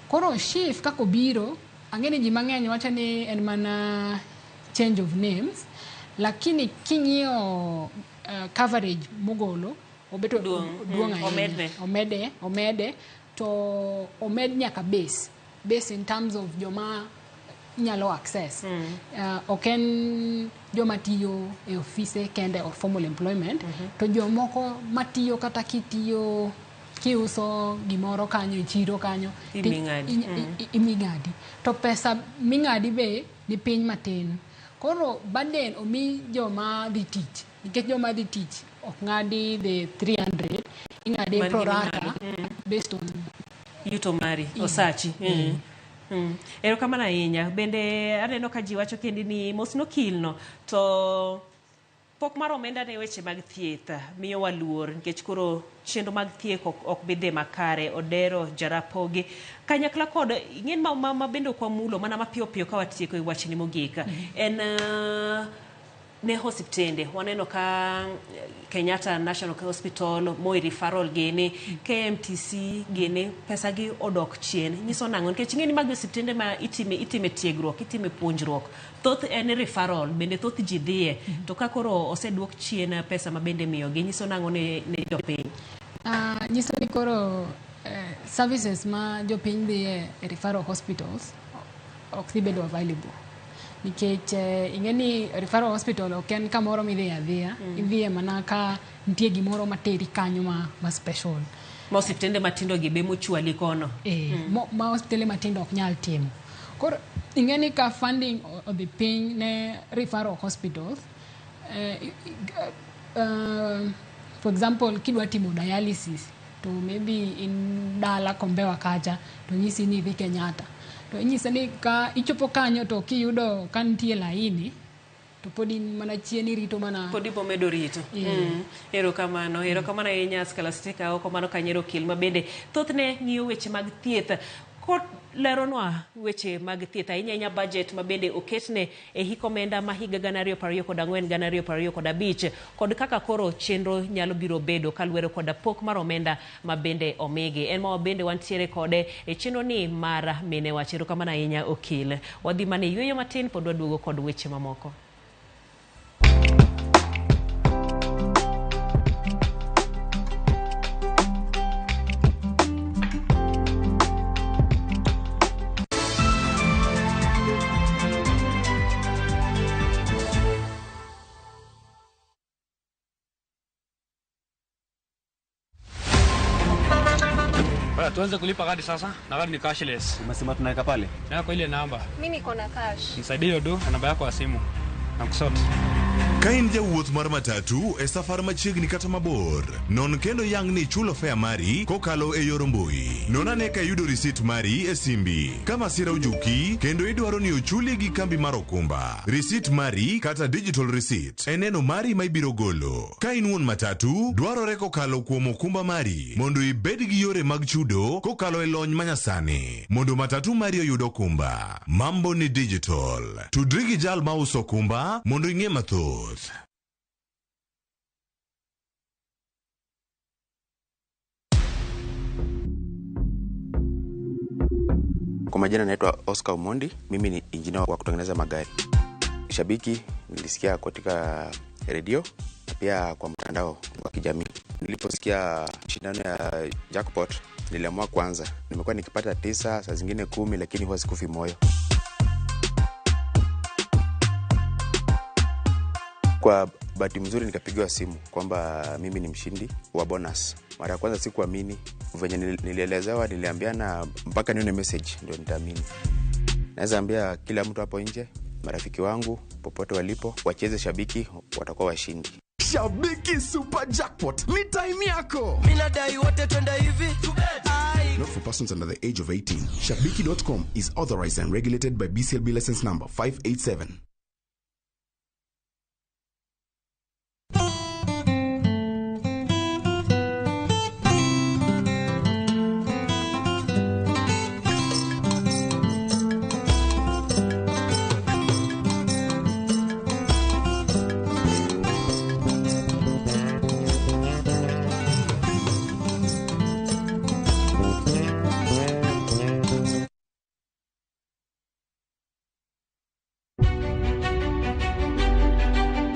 Koro SHIF kako biro ang'eni ji mang'eny wacho ni en mana change of names lakini king'iyo coverage mogolo obeto duong' ahinya omede to omed nyaka base in terms of joma nyalo access. Oken joma tiyo e ofise kende or formal employment to jomoko matiyo kata kitiyo kiuso gimoro kanyo chiro kanyo imingadi to pesa mingadi be ni piny matin. Koro baden omi joma dhi tich nikech joma dhi tich ok ngadi the 300 ingadi pro rata based on yuto mari osachi. Erokamano ahinya. Bende aneno ka ji wacho kendi ni mosno kilno to pok mar omenda ne weche mag thieth miyo waluor nikech koro chenro mag thieth ok bidhe makare odero jarapogi kanyakla kod ing'en ma bende kwa mulo mana mapiyo ka watieko wachni mogika en ne hospitende waneno ka Kenyatta National Hospital Moi Referral gene KMTC gene pesa gi odok chien nyiso nango nikech ng'eni mag hospitende ma itime tiegruok itime puonjruok thoth en referral bende thoth ji dhie to ka koro oseduok chien pesa ma bende miyo gi nyiso nango ne jopiny nyiso ni koro services ma jopiny dhie referral hospitals ok thi bedo available nikech ing'eni referral hospital ok en kamoro midhi adhiya idhiye mana ka nitie gimoro materi kanyo ma special ma hospitende matindo gi be mochwali kono ma hospitende matindo ok nyal timo. Koro ing'eni ka funding odhi piny ne referral hospitals for example kidwa timo dialysis to maybe in dala Kombewa kacha to nyisi ni idhi Kenyatta to inyisa ni ka ichopo kanyo to kiyudo ka nitie laini to podi mana chien irito mana podi pomedo rito. Erokamano ahinya Scholastica okomano kanyero kil ma bende thothne ng'iyo weche mag thieth ko leronwa weche mag thieth ahinya budget ma bende oketne e hikomenda ma higa 2024-2025 kod kaka koro chenro nyalo biro bedo kaluwore kod pok mar omenda ma bende omigi en ma bende wantiere kode e chenro ni mar mine wachero kamana ahinya okil wadhi mane yweyo matin pod waduogo kod weche mamoko. Tuanze kulipa kadi sasa. Na kadi ni cashless. Umesema tunaweka pale? Na kwa ile namba. Mimi niko na cash. Nisaidie hiyo do na namba yako ya simu. Nakusoti. Ka in jawuoth mar matatu e safar machiegni kata mabor, non kendo yang ni chulo fare mari kokalo e yor mbui. Non ane ka yudo risit mari e simbi. Ka masira ojuki kendo idwaro ni ochuli gi kambi mar okumba. Risit mari kata digital receipt en neno mari ma ibiro golo. Ka in wuon matatu, dwarore kokalo kuom okumba mari mondo ibed gi yore mag chudo kokalo e lony manyasani mondo matatu mari oyud okumba. Mambo ni digital. Tudri gi jal ma uso okumba mondo ing'e mathoth. Kwa majina naitwa Oscar Omondi, mimi ni injinia wa kutengeneza magari. Shabiki nilisikia katika redio na pia kwa mtandao wa kijamii. Niliposikia shindano ya jackpot niliamua kwanza. Nimekuwa nikipata 9 saa zingine 10 lakini huwa sikufi moyo. Kwa bahati mzuri nikapigiwa simu kwamba mimi ni mshindi wa bonus. Mara ya kwanza sikuamini, venye nilielezewa niliambiana mpaka nione message ndio nitaamini. Naweza ambia kila mtu hapo nje, marafiki wangu popote walipo, wacheze Shabiki, watakuwa washindi. Shabiki Super Jackpot ni time yako. Minadai wote twenda hivi. Not for persons under the age of 18. Shabiki.com is authorized and regulated by BCLB license number 587.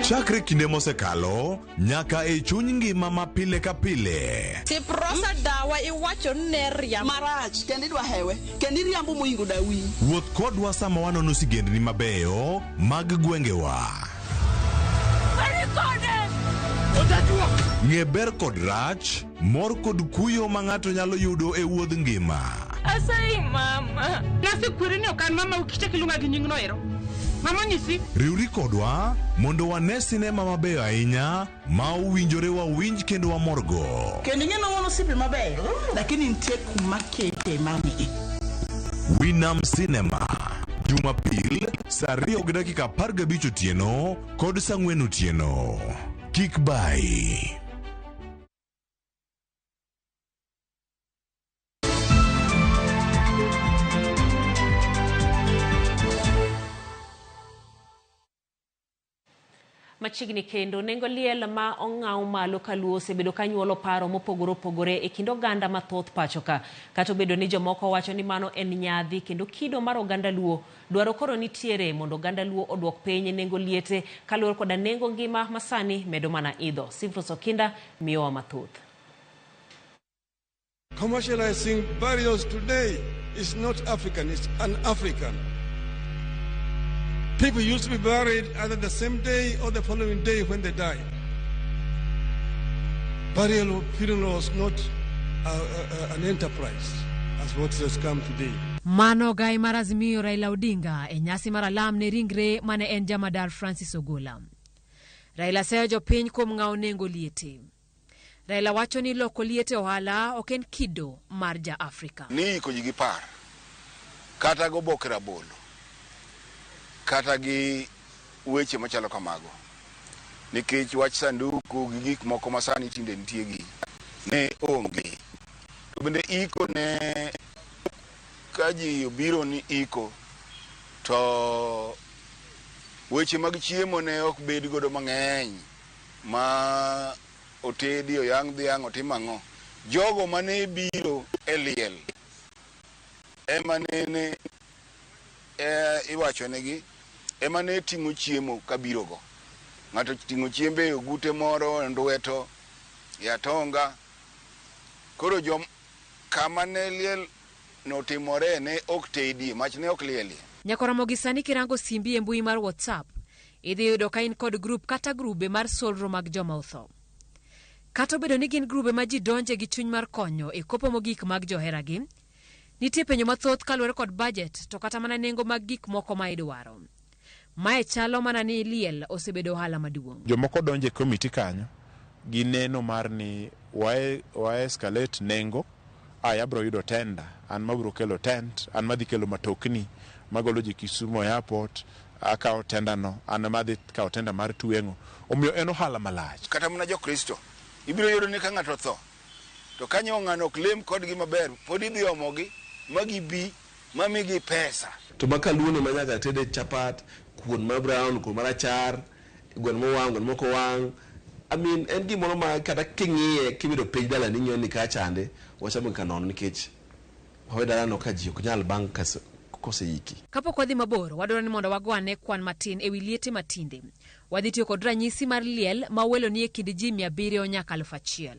Chakre kinde mosekalo nyaka e chuny ngima ma pile ka pile. Tiprosa dawa iwacho neria marach kendi dwa hewe kendi riambo moingo dawi. Wuoth kodwa sama wanono sigendni mabeyo mag gwengewa. Utajua Ng'e ber kod rach, mor kod kuyo ma ng'ato nyalo yudo e wuodh ngima. Asai mama. Nasi kwirini okan mama ukicha kilunga gi nyingno ero. Mama nyisi. Riwri kodwa mondo wane sinema mabeyo ahinya ma owinjore wawinj kendo wamorgo. Kendo ng'eno wono sipi mabeyo, lakini nitie kuma kete mami. Winam Cinema, Jumapil, saa 2:15 otieno kod saa 4 otieno. Kik bai. Machiegni kendo nengo liel ma ong'aw malo kaluo osebedo kanyuolo paro mopogore opogore e kind oganda mathoth pachoka. Kata obedo ni jomoko wacho ni mano en nyadhi kendo kido mar oganda luo dwaro koro nitiere mondo oganda luo odwok piny nengo liete kaluwore koda nengo ngima masani medo mana idho. Sifro Sokinda miyowa mathoth. Commercializing burials today is not African, it's un-African. People used to be buried either the same day or the following day when they died. Burial or funeral was not an enterprise as what has come today. Mano gai mar Azimio Raila Odinga e nyasi mar alam ne ringre mane en jamadar Francis Ogola. Raila seyo jopiny kuom ng'aw nengo liete. Raila wacho ni loko liete ohala ok en kido mar ja Afrika. Ni iko ji gi par kata go boke rabolo kata gi weche machalo kamago nikech wach sanduku gi gik moko masani tinde nitie gi ne onge. To bende iko ne kaji obiro ni iko to weche mag chiemo ne ok bed godo mang'eny ma otedi oyang' dhiang' otimang'o. Jogo mane biro eliel ema nene iwacho negi ema ne ting'o chiemo kabiro go. Ng'ato ting'o chiembe e ogute moro, ndweto, yatonga. Koro kama ne liel notimore ne ok tedi, mach ne ok lielie. Nyakoromogi sani kirango simbi e mbui mar WhatsApp, idhi yudo ka in kod grup kata grube mar solro mag joma otho. Kata obedo ni gin grube ma ji donje gi chuny mar konyo e kopo mogik mag joheragi, nitie penjo mathoth kaluwore kod budget to kata mana nengo mag gik moko ma idwaro. Mae chalo mana ni liel osebedo ohala maduong'. Jomoko donje komiti kanyo gi neno mar ni wa escalate nengo, abro yudo tenda, an mabro kelo tent, an madhi kelo matokni magolo ji Kisumu airport, akawo tenda no, an madhi kawo tenda mar Tueng'o. Omiyo en ohala malach. Kata mana jo Kristo ibiro yudo ni ka ng'ato tho to kanyo ng'ano ok lem kodgi maber, pod idhi omogi magibi mamigi pesa. To makaluono manyaka tede chapat, kuon ma brown, kuon marachar, gweno mowang', gweno moko wang'. I mean, en gimoro ma kata king'iye kibedo piny dala ninyo ni ka chande, wachamo kanono nikech howe dala no ka ji ok nyal bang' koseiki. Kapok wadhi mabor, wadwaro ni mondo wagwane kwan matin ewi liete matinde. Wadhi tiyo kod ranyisi mar liel ma welo ni e kind ji 700 nyaka 1,000.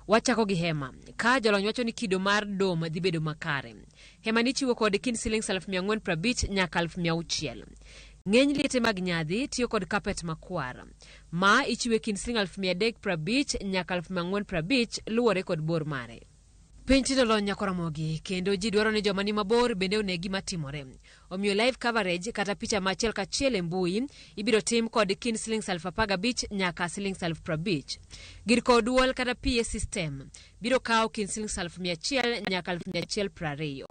Wachako gi hema. Ka jolony wacho ni kido mar dom dhi bedo makare. Hema ni chiwo kod kind shillings 450 nyaka 600. Ng'eny liete mag nyadhi tiyo kod carpet makwar. Ma ichiwe kind shillings 350 nyaka 450 luwore kod bor mare. Piny tindo lony nyakoromogi kendo ji dwaro ni joma ni mabor bende one gima timore. Omiyo live coverage kata picha machiel kachiel e mbui ibiro tim kod kind shillings 15,000 nyaka shillings 50,000. Gir kod duol kata PA system biro kawo kind shillings 100 nyaka 120.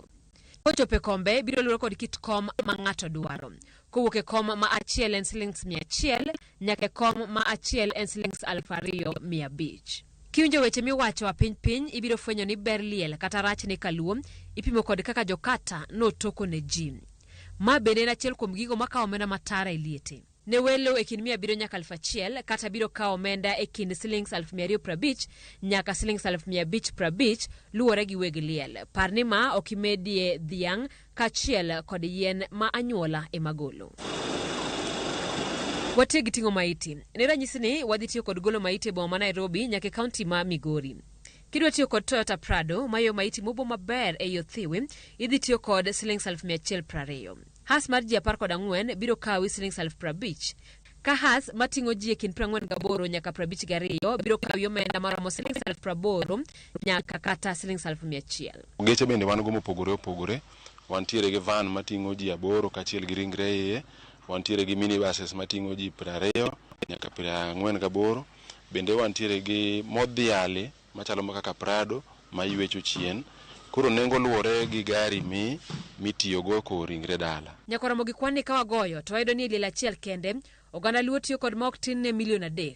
Kochope kombe biro luwore kod kit kom ma ng'ato dwaro. Kowuok e kom ma achiel en shillings 100 nyaka kom ma achiel en shillings 2,500. Kiwinjo weche miwacho wa piny ibiro fwenyo ni ber liel kata rach ne kaluo ipimo kod kaka jokata notoko ne ji. Ma bende en achiel kuom gigo makawo omenda matara e liete. Ne welo e kind 700 nyaka 1,000 kata biro kawo omenda e kind shillings 250 nyaka shillings 550 luwore gi weg liel. Parni ma ok imedie dhiang' kachiel kod yien ma anyuola e magolo. Watiegi ting'o maiti. Ne ranyisi ni wadhi tiyo kod golo maiti e boma ma Nairobi nyaka kaunti ma Migori. Kidwa tiyo kod Toyota Prado mayo maiti mobo maber e Yothiwi, idhi tiyo kod shillings 120. Has mar ji 14 biro kawi shillings 50,000. Kahas matingo ji e kind 48 nyaka 52 biro kawo omenda maromo Sh80,000 nyaka kata Sh100,000. Geche bende wan go mopogore opogore. Wantiere gi van matingo ji 8 kaachiel gi ringre iye. Wantiere gi minibuses matingo ji 20 nyaka 48. Bende wantiere gi modhiale machalo kaka Prado ma ywecho chien. Koro nengo luore gi gari mitiyogo ko ringre dala. Nyakoromo gi kwan ni ka wagoyo to wayudo ni liel achiel kende oganda luo tiyo kod ma ok tin ne milion 3.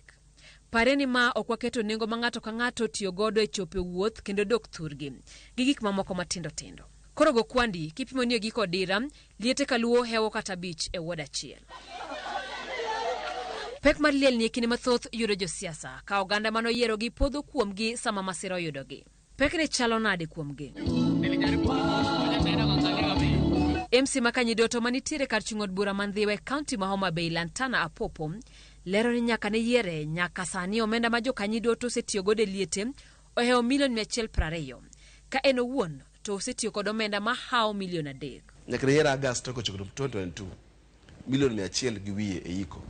Pare ni ma ok waketo nengo ma ng'ato ka ng'ato tiyo godo e chope wuoth kendo dok thurgi gi gik mamoko matindo tindo. Koro go kwandi kipimo ni giko dira liete ka luo hewo kata bich e wuod achiel. Pek mar liel ni kinde mathoth yudo josiasa ka oganda mano yiero gi podho kuomgi sama masira yudogi. Pek ne chalo nade kuomgi? MC Makanyidoto manitiere kar chung'od bura mandhiwe kaunti ma Homa Bay Lantana Apopo lero ni nyaka ne yiere nyaka sani omenda ma Jokanyidoto osetiyo godo e liete ohewo milion 120 ka en owuon to osetiyo kod omenda ma hawo milion 3. Nyaka ne yiere Agosto kochopo 2022 milion 100 gi wiye e iko.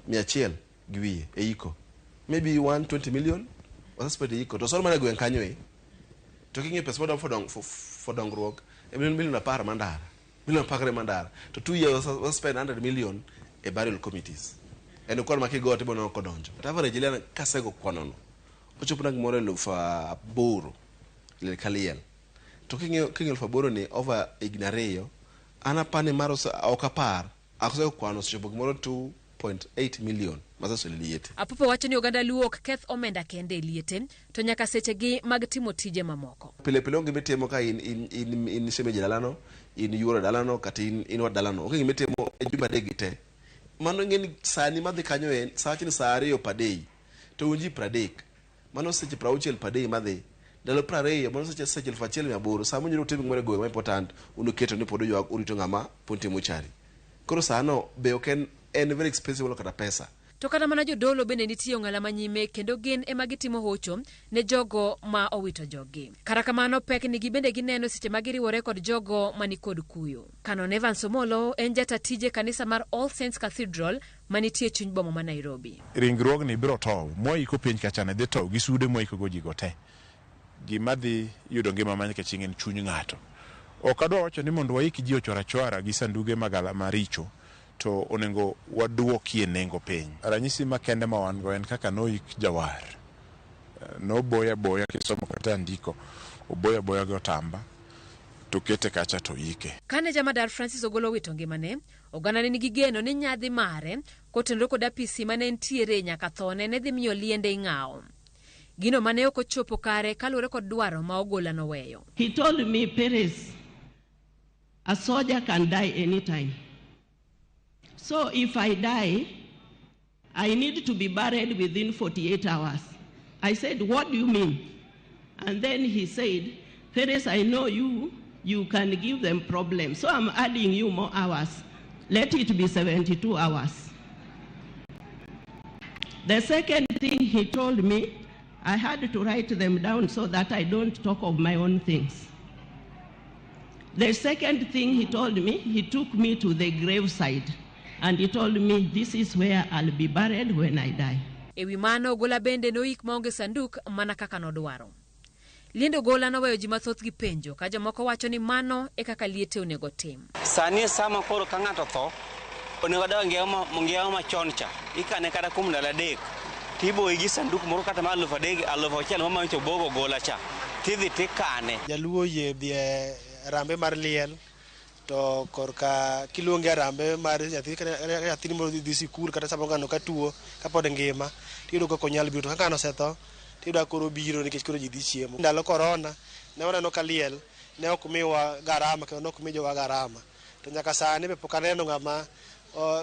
100 gi wiye e iko. Maybe 120 million wasespede iko to solo mana gwen kanyo e. To kingi pesa modong for dongruok milion 10 mandara. Milion 10 mandara. To 2 years was spend 100 million e burial committees. En kwano makigote bono kodonjo. Average ile kasego kwanono. Ochopo na gimoro 8,000 le kaliel. To kingi faboro ni over ignareyo ana pane maro okapar akosego kwano ochopo gimoro 2.8 million masaso liete. Apopo wacho ni oganda luo ok keth omenda kende liete to nyaka sechegi mag timo tije mamoko. Pile onge mitimo ka in shemeji dalano, in yuoro dalano kata in wad dalano. Ok mitimo e juma degi te. Mano ngeni sani madhi kanyo en sawacho ni saa 2 per day. To unji 30. Mano seche 60 per day madhi. Dalo 20 mano seche 1,800 samo nyiro timo ngore goyo ma important unuketo ni podo ywak urito ngama ponte mochari. Koro sano be oken en very expensive kata pesa. To kata mana jodolo bende nitie ng'ala manyime kendo gin ema gitimo hocho ne jogo ma owito jogi. Kata kamano pek ni gibende gineno seche ma giriwore kod jogo mani kod kuyo. Canon Evans Omolo en jata tije kanisa mar All Saints Cathedral manitie chuny boma ma Nairobi. Ringruogni biro tow moiko piny kachane dhi tow gi sude moiko go jigo te. Gima dhi yudo ngima manye ka chingen chuny ng'ato. Ok adwa wacho ni mondo waiki ji ochora gi sanduge magala maricho. To onengo waduokie nengo piny. Ranyisi makende ma wan go en kaka noik Jawar. No boya kisomo kata ndiko. Boya go tamba. To kete kacha to ike. Kane jamadar Francis Ogolo wito ngimane, oganda ne nigi geno ni nyadhi mare kotenore kod apisi mane ntiere nyaka thone ne dhi miyo liende ing'awo. Gino mane ok ochopo kare kaluwore kod dwaro ma Ogola noweyo. He told me, Perez, a soldier can die anytime. So if I die, I need to be buried within 48 hours. I said, what do you mean? And then he said, Perez, I know you can give them problems. So I'm adding you more hours. Let it be 72 hours. The second thing he told me, I had to write them down so that I don't talk of my own things. The second thing he told me, he took me to the graveside. And he told me, this is where I'll be buried when I die. Ewi mano Ogola bende noik maonge sanduk mana kaka nodwaro. Liende Ogola noweyo ji mathoth gi penjo ka jomoko wacho ni mano e kaka liete onego tim. Sani sama koro ka ng'ato tho, onego dawa ngiewo machon cha. Ikane kata kuom ndalo 3. Tiboyi gi sanduk moro kata ma 3,000 ma manyo bogo Ogola cha. Tidhi tikane. Jaluo yie bie rambe mar liel. To korka kiluonge rambe mar nyathi moro dhi sikul kata sama ngano katuo kapod ngima tiyudo ka konyal biro to kaka nosetho tiyudo koro biro nikech koro ji dhi chiemo. Ndalo corona ne waneno ka liel ne ok miwa garama kendo ok mijowa garama to nyaka sani be pok aneno ng'ama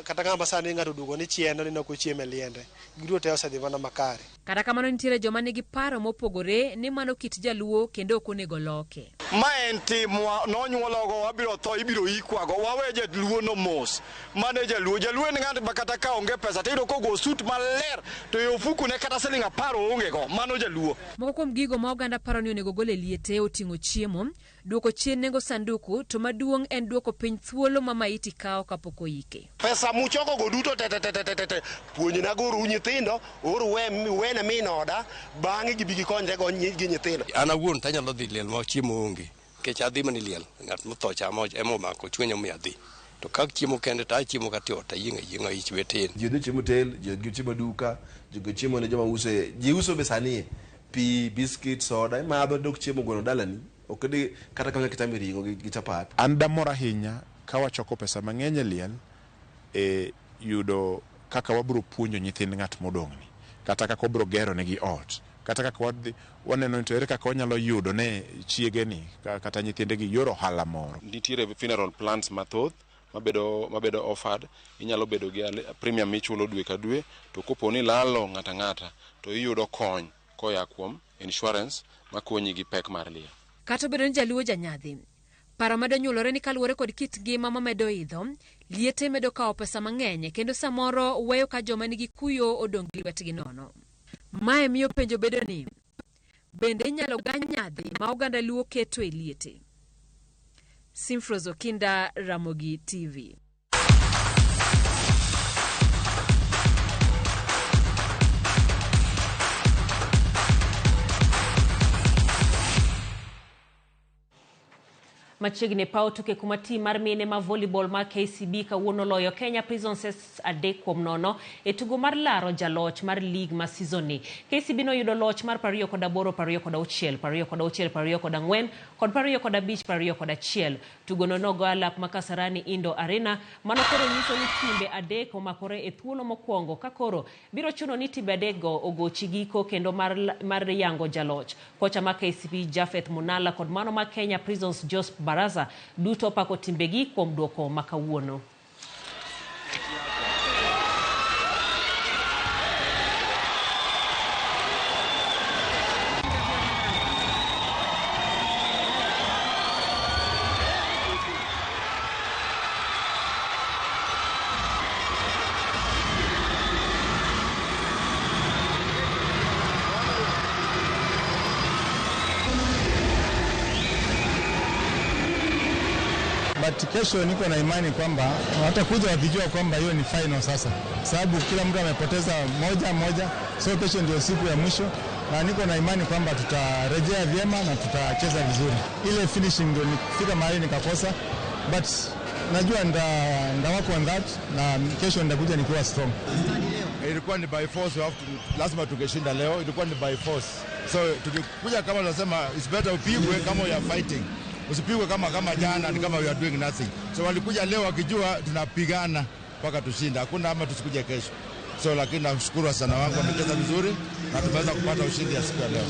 kata ng'ama sani ng'ato duogo ni chieno ni nok ochiemo e liende giduto te osedhi mana makare. Kata kamano nitiere joma nigi paro mopogore ni mano kit jaluo kendo ok onego loke. Ma en timwa nonyuologo wabiro tho ibiro ikwago wawe jaluo no mos. Mane jaluo en ng'at ma kata ka onge pesa tiyudo kogo sut maler to e ofuku ne kata siling' 10 onge go mano jaluo. Moko kuom gigo ma oganda paro ni onego gol e liete oting'o chiemo, duoko chien nengo sanduku to maduong' en duoko piny thuolo ma maiti kawo kapok oike. Pesa muchoko go duto te puonjna goru nyithindo oru wene min oda bang'e gibi gikonyre go gi nyithindo. An awuon tanyalo dhi liel ma chiemo onge kech adhi mani liel ng'at motho chamo emo mako chwenyo mi adhi to kak chiemo kende ta chiemo ka tiot yieng'a ich betin. Ji do chiemo tel, ji do chiemo duka, ji go chiemo ne joma uso, ji uso be sani pi, biscuit, soda, madho dok chiemo gweno dalani. Okedi kata kama kitami ringo gi chapat. An damor ahinya ka wachoko pesa mang'eny e liel yudo kaka wabro puonjo nyithind ng'at modong'ni kata kaka wabro gero negi ot kata kaka waneno to ere kaka wanyalo yudo ne chiegeni kata nyithindegi yor ohala moro. Nitiere funeral plans mathoth mabedo offered. Inyalo bedo gi premium michulo dwe ka dwe, to kopo ni lalo ng'ata to iyudo kony koya kuom insurance makonyi gi pek mar liel. Kata bedo ni jaluo janyadhi, paro medo nyuolore ni kaluwore kod kit ngima mamedo idho, liete medo kawo pesa mang'eny kendo samoro weyo ka joma nigi kuyo odong' gi lwetgi nono. Mae miyo penjo bedo ni bende inyalo ga nyadhi ma oganda luo keto e liete. Simfrozo Kinda, Ramogi TV. Machiegni pao tuke kuma tim mar mine ma volleyball mar KCB kawuono loyo Kenya Prisons 3-0 e tugo mar laro jaloch mar league ma season ni. KCB no yudo loch mar 28, 26, 24, 24 kod 25. Tugo no nogo alap ma Kasarani Indo Arena, mano koro nyiso ni timbe adek omakore e thuolo mokwongo ka koro biro chuno ni timbe adekgo ogochi giko kendo mar yango jaloch. Kocha ma KCB Jafeth Munala kod mano ma Kenya Prisons Jos Baraza duto pako timbegi kuom duoko makawuono. But kesho niko na imani kwamba watakuja wakijua kwamba hiyo ni final sasa, sababu kila mtu amepoteza moja, so kesho ndio siku ya mwisho, na niko na imani kwamba tutarejea vyema na tutacheza vizuri. Ile finishing ndio nifika mahali nikakosa, but najua ndawako on that, na kesho ndakuja nikiwa strong. Ilikuwa ni by force, lazima tukeshinda leo, ilikuwa ni by force. So tukikuja kama tunasema it's better upigwe kama we are fighting. Usipigwe kama jana ni kama we are doing nothing. So walikuja leo wakijua tunapigana mpaka tushinda. Hakuna ama tusikuje kesho. So lakini nashukuru sana wangu wamecheza vizuri na tumeweza kupata ushindi ya siku ya leo.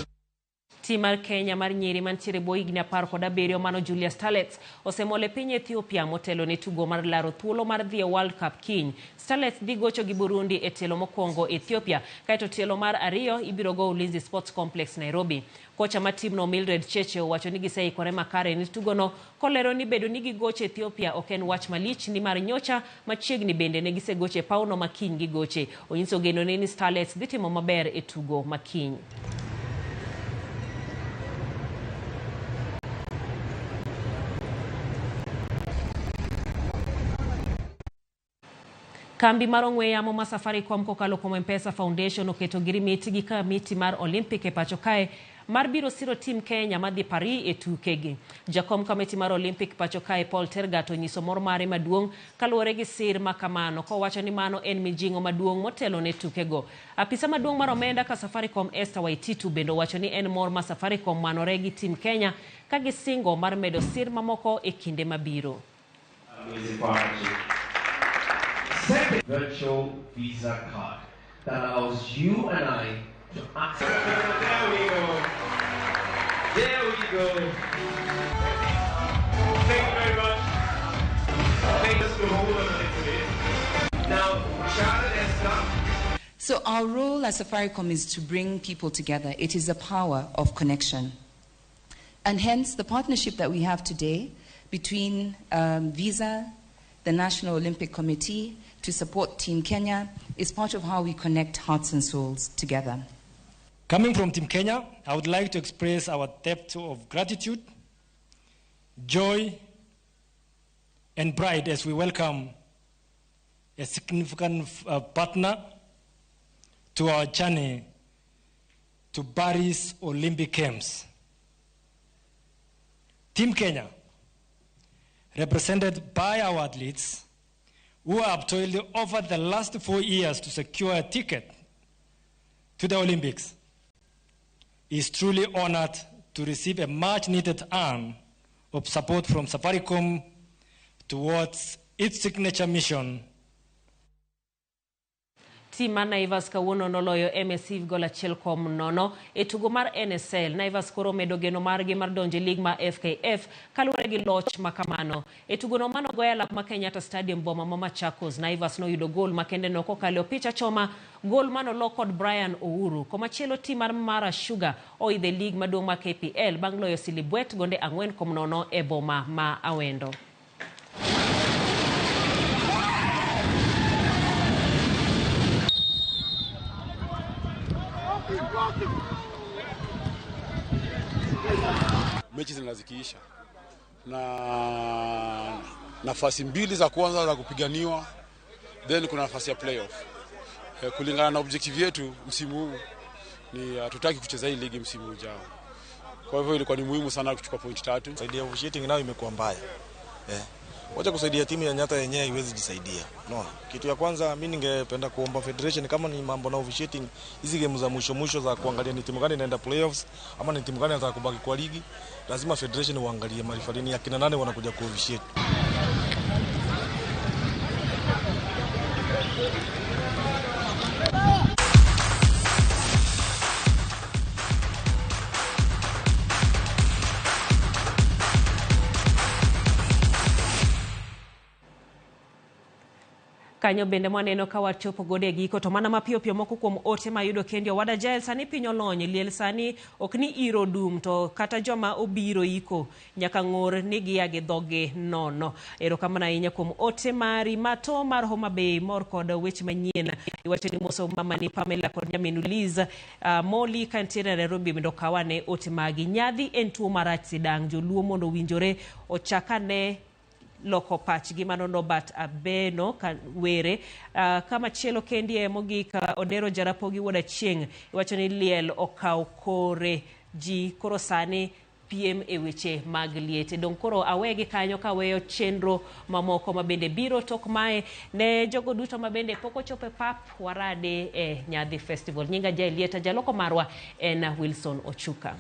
Tim mar Kenya mar nyiri mantiere boigni 17 mano Julia Starlets osemole piny Ethiopia motelo ne tugo mar laro thuolo mar dhi World Cup kiny. Starlets dhi gocho gi Burundi e telo mokwongo Ethiopia, kaeto telo mar ariyo ibiro go Ulinzi Sports Complex Nairobi. Kocha ma timno Mildred Cheche owacho ni giseikore makare ni tugono, kolero ni bedo ni gigoche Ethiopia ok en wach malich ni mar nyocha machiegni bende ne gisegoche pauno makiny gigoche. Onyiso geno ni Starlets dhi timo maber e tugo makiny. Kambi mar ong'we yamo ma Safaricom kokalo kuom M-Pesa Foundation oketo girimiti gi kamiti mar Olympic e pacho kae mar biro siro tim Kenya madhi Paris e tukegi. Jakom kamiti mar Olympic pacho kae Paul Tergat onyiso mor mare maduong' kaluwore gi sir makamano, kowacho ni mano en mijing'o maduong' motelo ne tukego. Apisa maduong' mar omenda ka Safaricom Esther Waititu bende owacho ni en mor ma Safaricom manore gi tim Kenya ka gisingo mar medo sir mamoko e kinde mabiro. Second virtual Visa card that allows you and I to access. There we go. There we go. Thank you very much. Thank us to hold on a little bit. Now, Charlotte Esther. So our role as Safaricom is to bring people together. It is the power of connection. And hence the partnership that we have today between Visa, the National Olympic Committee, to support Team Kenya is part of how we connect hearts and souls together. Coming from Team Kenya, I would like to express our depth of gratitude joy and pride as we welcome a significant partner to our journey to Paris Olympic Games. Team Kenya, represented by our athletes who have toiled over the last 4 years to secure a ticket to the Olympics, is truly honored to receive a much-needed arm of support from Safaricom towards its signature mission. Team mar Naivas kawuono noloyo MSC gola Chelcom nono e tugo mar NSL. Naivas koro medo geno margi mar donje lig ma FKF kaluwore gi loch makamano. E tugo no mano goya lap ma Kenyatta Stadium boma ma Machakos. Naivas no yudo gol makende no kokalo picha choma gol mano lokod Brian Ouru. Komachielo team mar Mara Sugar oidhe lig maduong' ma KPL bang' loyo Silibwet gonde 4-0 e boma ma Awendo. Mechi zinazikiisha na nafasi mbili za kwanza za kupiganiwa, then kuna nafasi ya playoff. Kulingana na objective yetu msimu huu ni hatutaki kucheza hii ligi msimu ujao. Kwa hivyo ilikuwa ni muhimu sana kuchukua point 3. Saidia officiating nayo imekuwa mbaya. Wacha kusaidia timu ya Nyata yenyewe iwezi jisaidia. Unaona? Kitu ya kwanza mimi ningependa kuomba federation kama ni mambo na officiating, hizi game za mwisho za kuangalia ni timu gani inaenda playoffs ama ni timu gani inataka kubaki kwa ligi, lazima federation uangalie marifarini ya kina nani wanakuja ku officiate. Kanyo bende mwaneno ka wachopo gode giko to mana mapiyo piyo moko kuom ote mayudo kendi Owada Jael sani piny olony liel sani okni iro dum to kata joma obiro iko nyaka ng'or ni giage dhoge nono. Erokamano ahinya kuom ote mari mato mar Homa Bay mor kod weche manyien. Iwacho ni moso mamani Pamela kod nyaminu Liz Moli kantiere Nairobi bendo kawane ote magi. Nyadhi en tuo marach sidang' joluo mondo winjore ochakane loko pach gimano Nobat Abeno were kama chielo kendi e mogik Odero Jarapogi Wuod Achieng' iwacho ni liel okaw kore ji koro sani PM e weche mag liete. Dong koro awegi kanyo kaweyo chenro mamoko mabende biro tok mae ne jogo duto mabende poko chope pap warade e Nyadhi Festival. Nyinga Jaelieta jaloko marwa en Wilson Ochuka.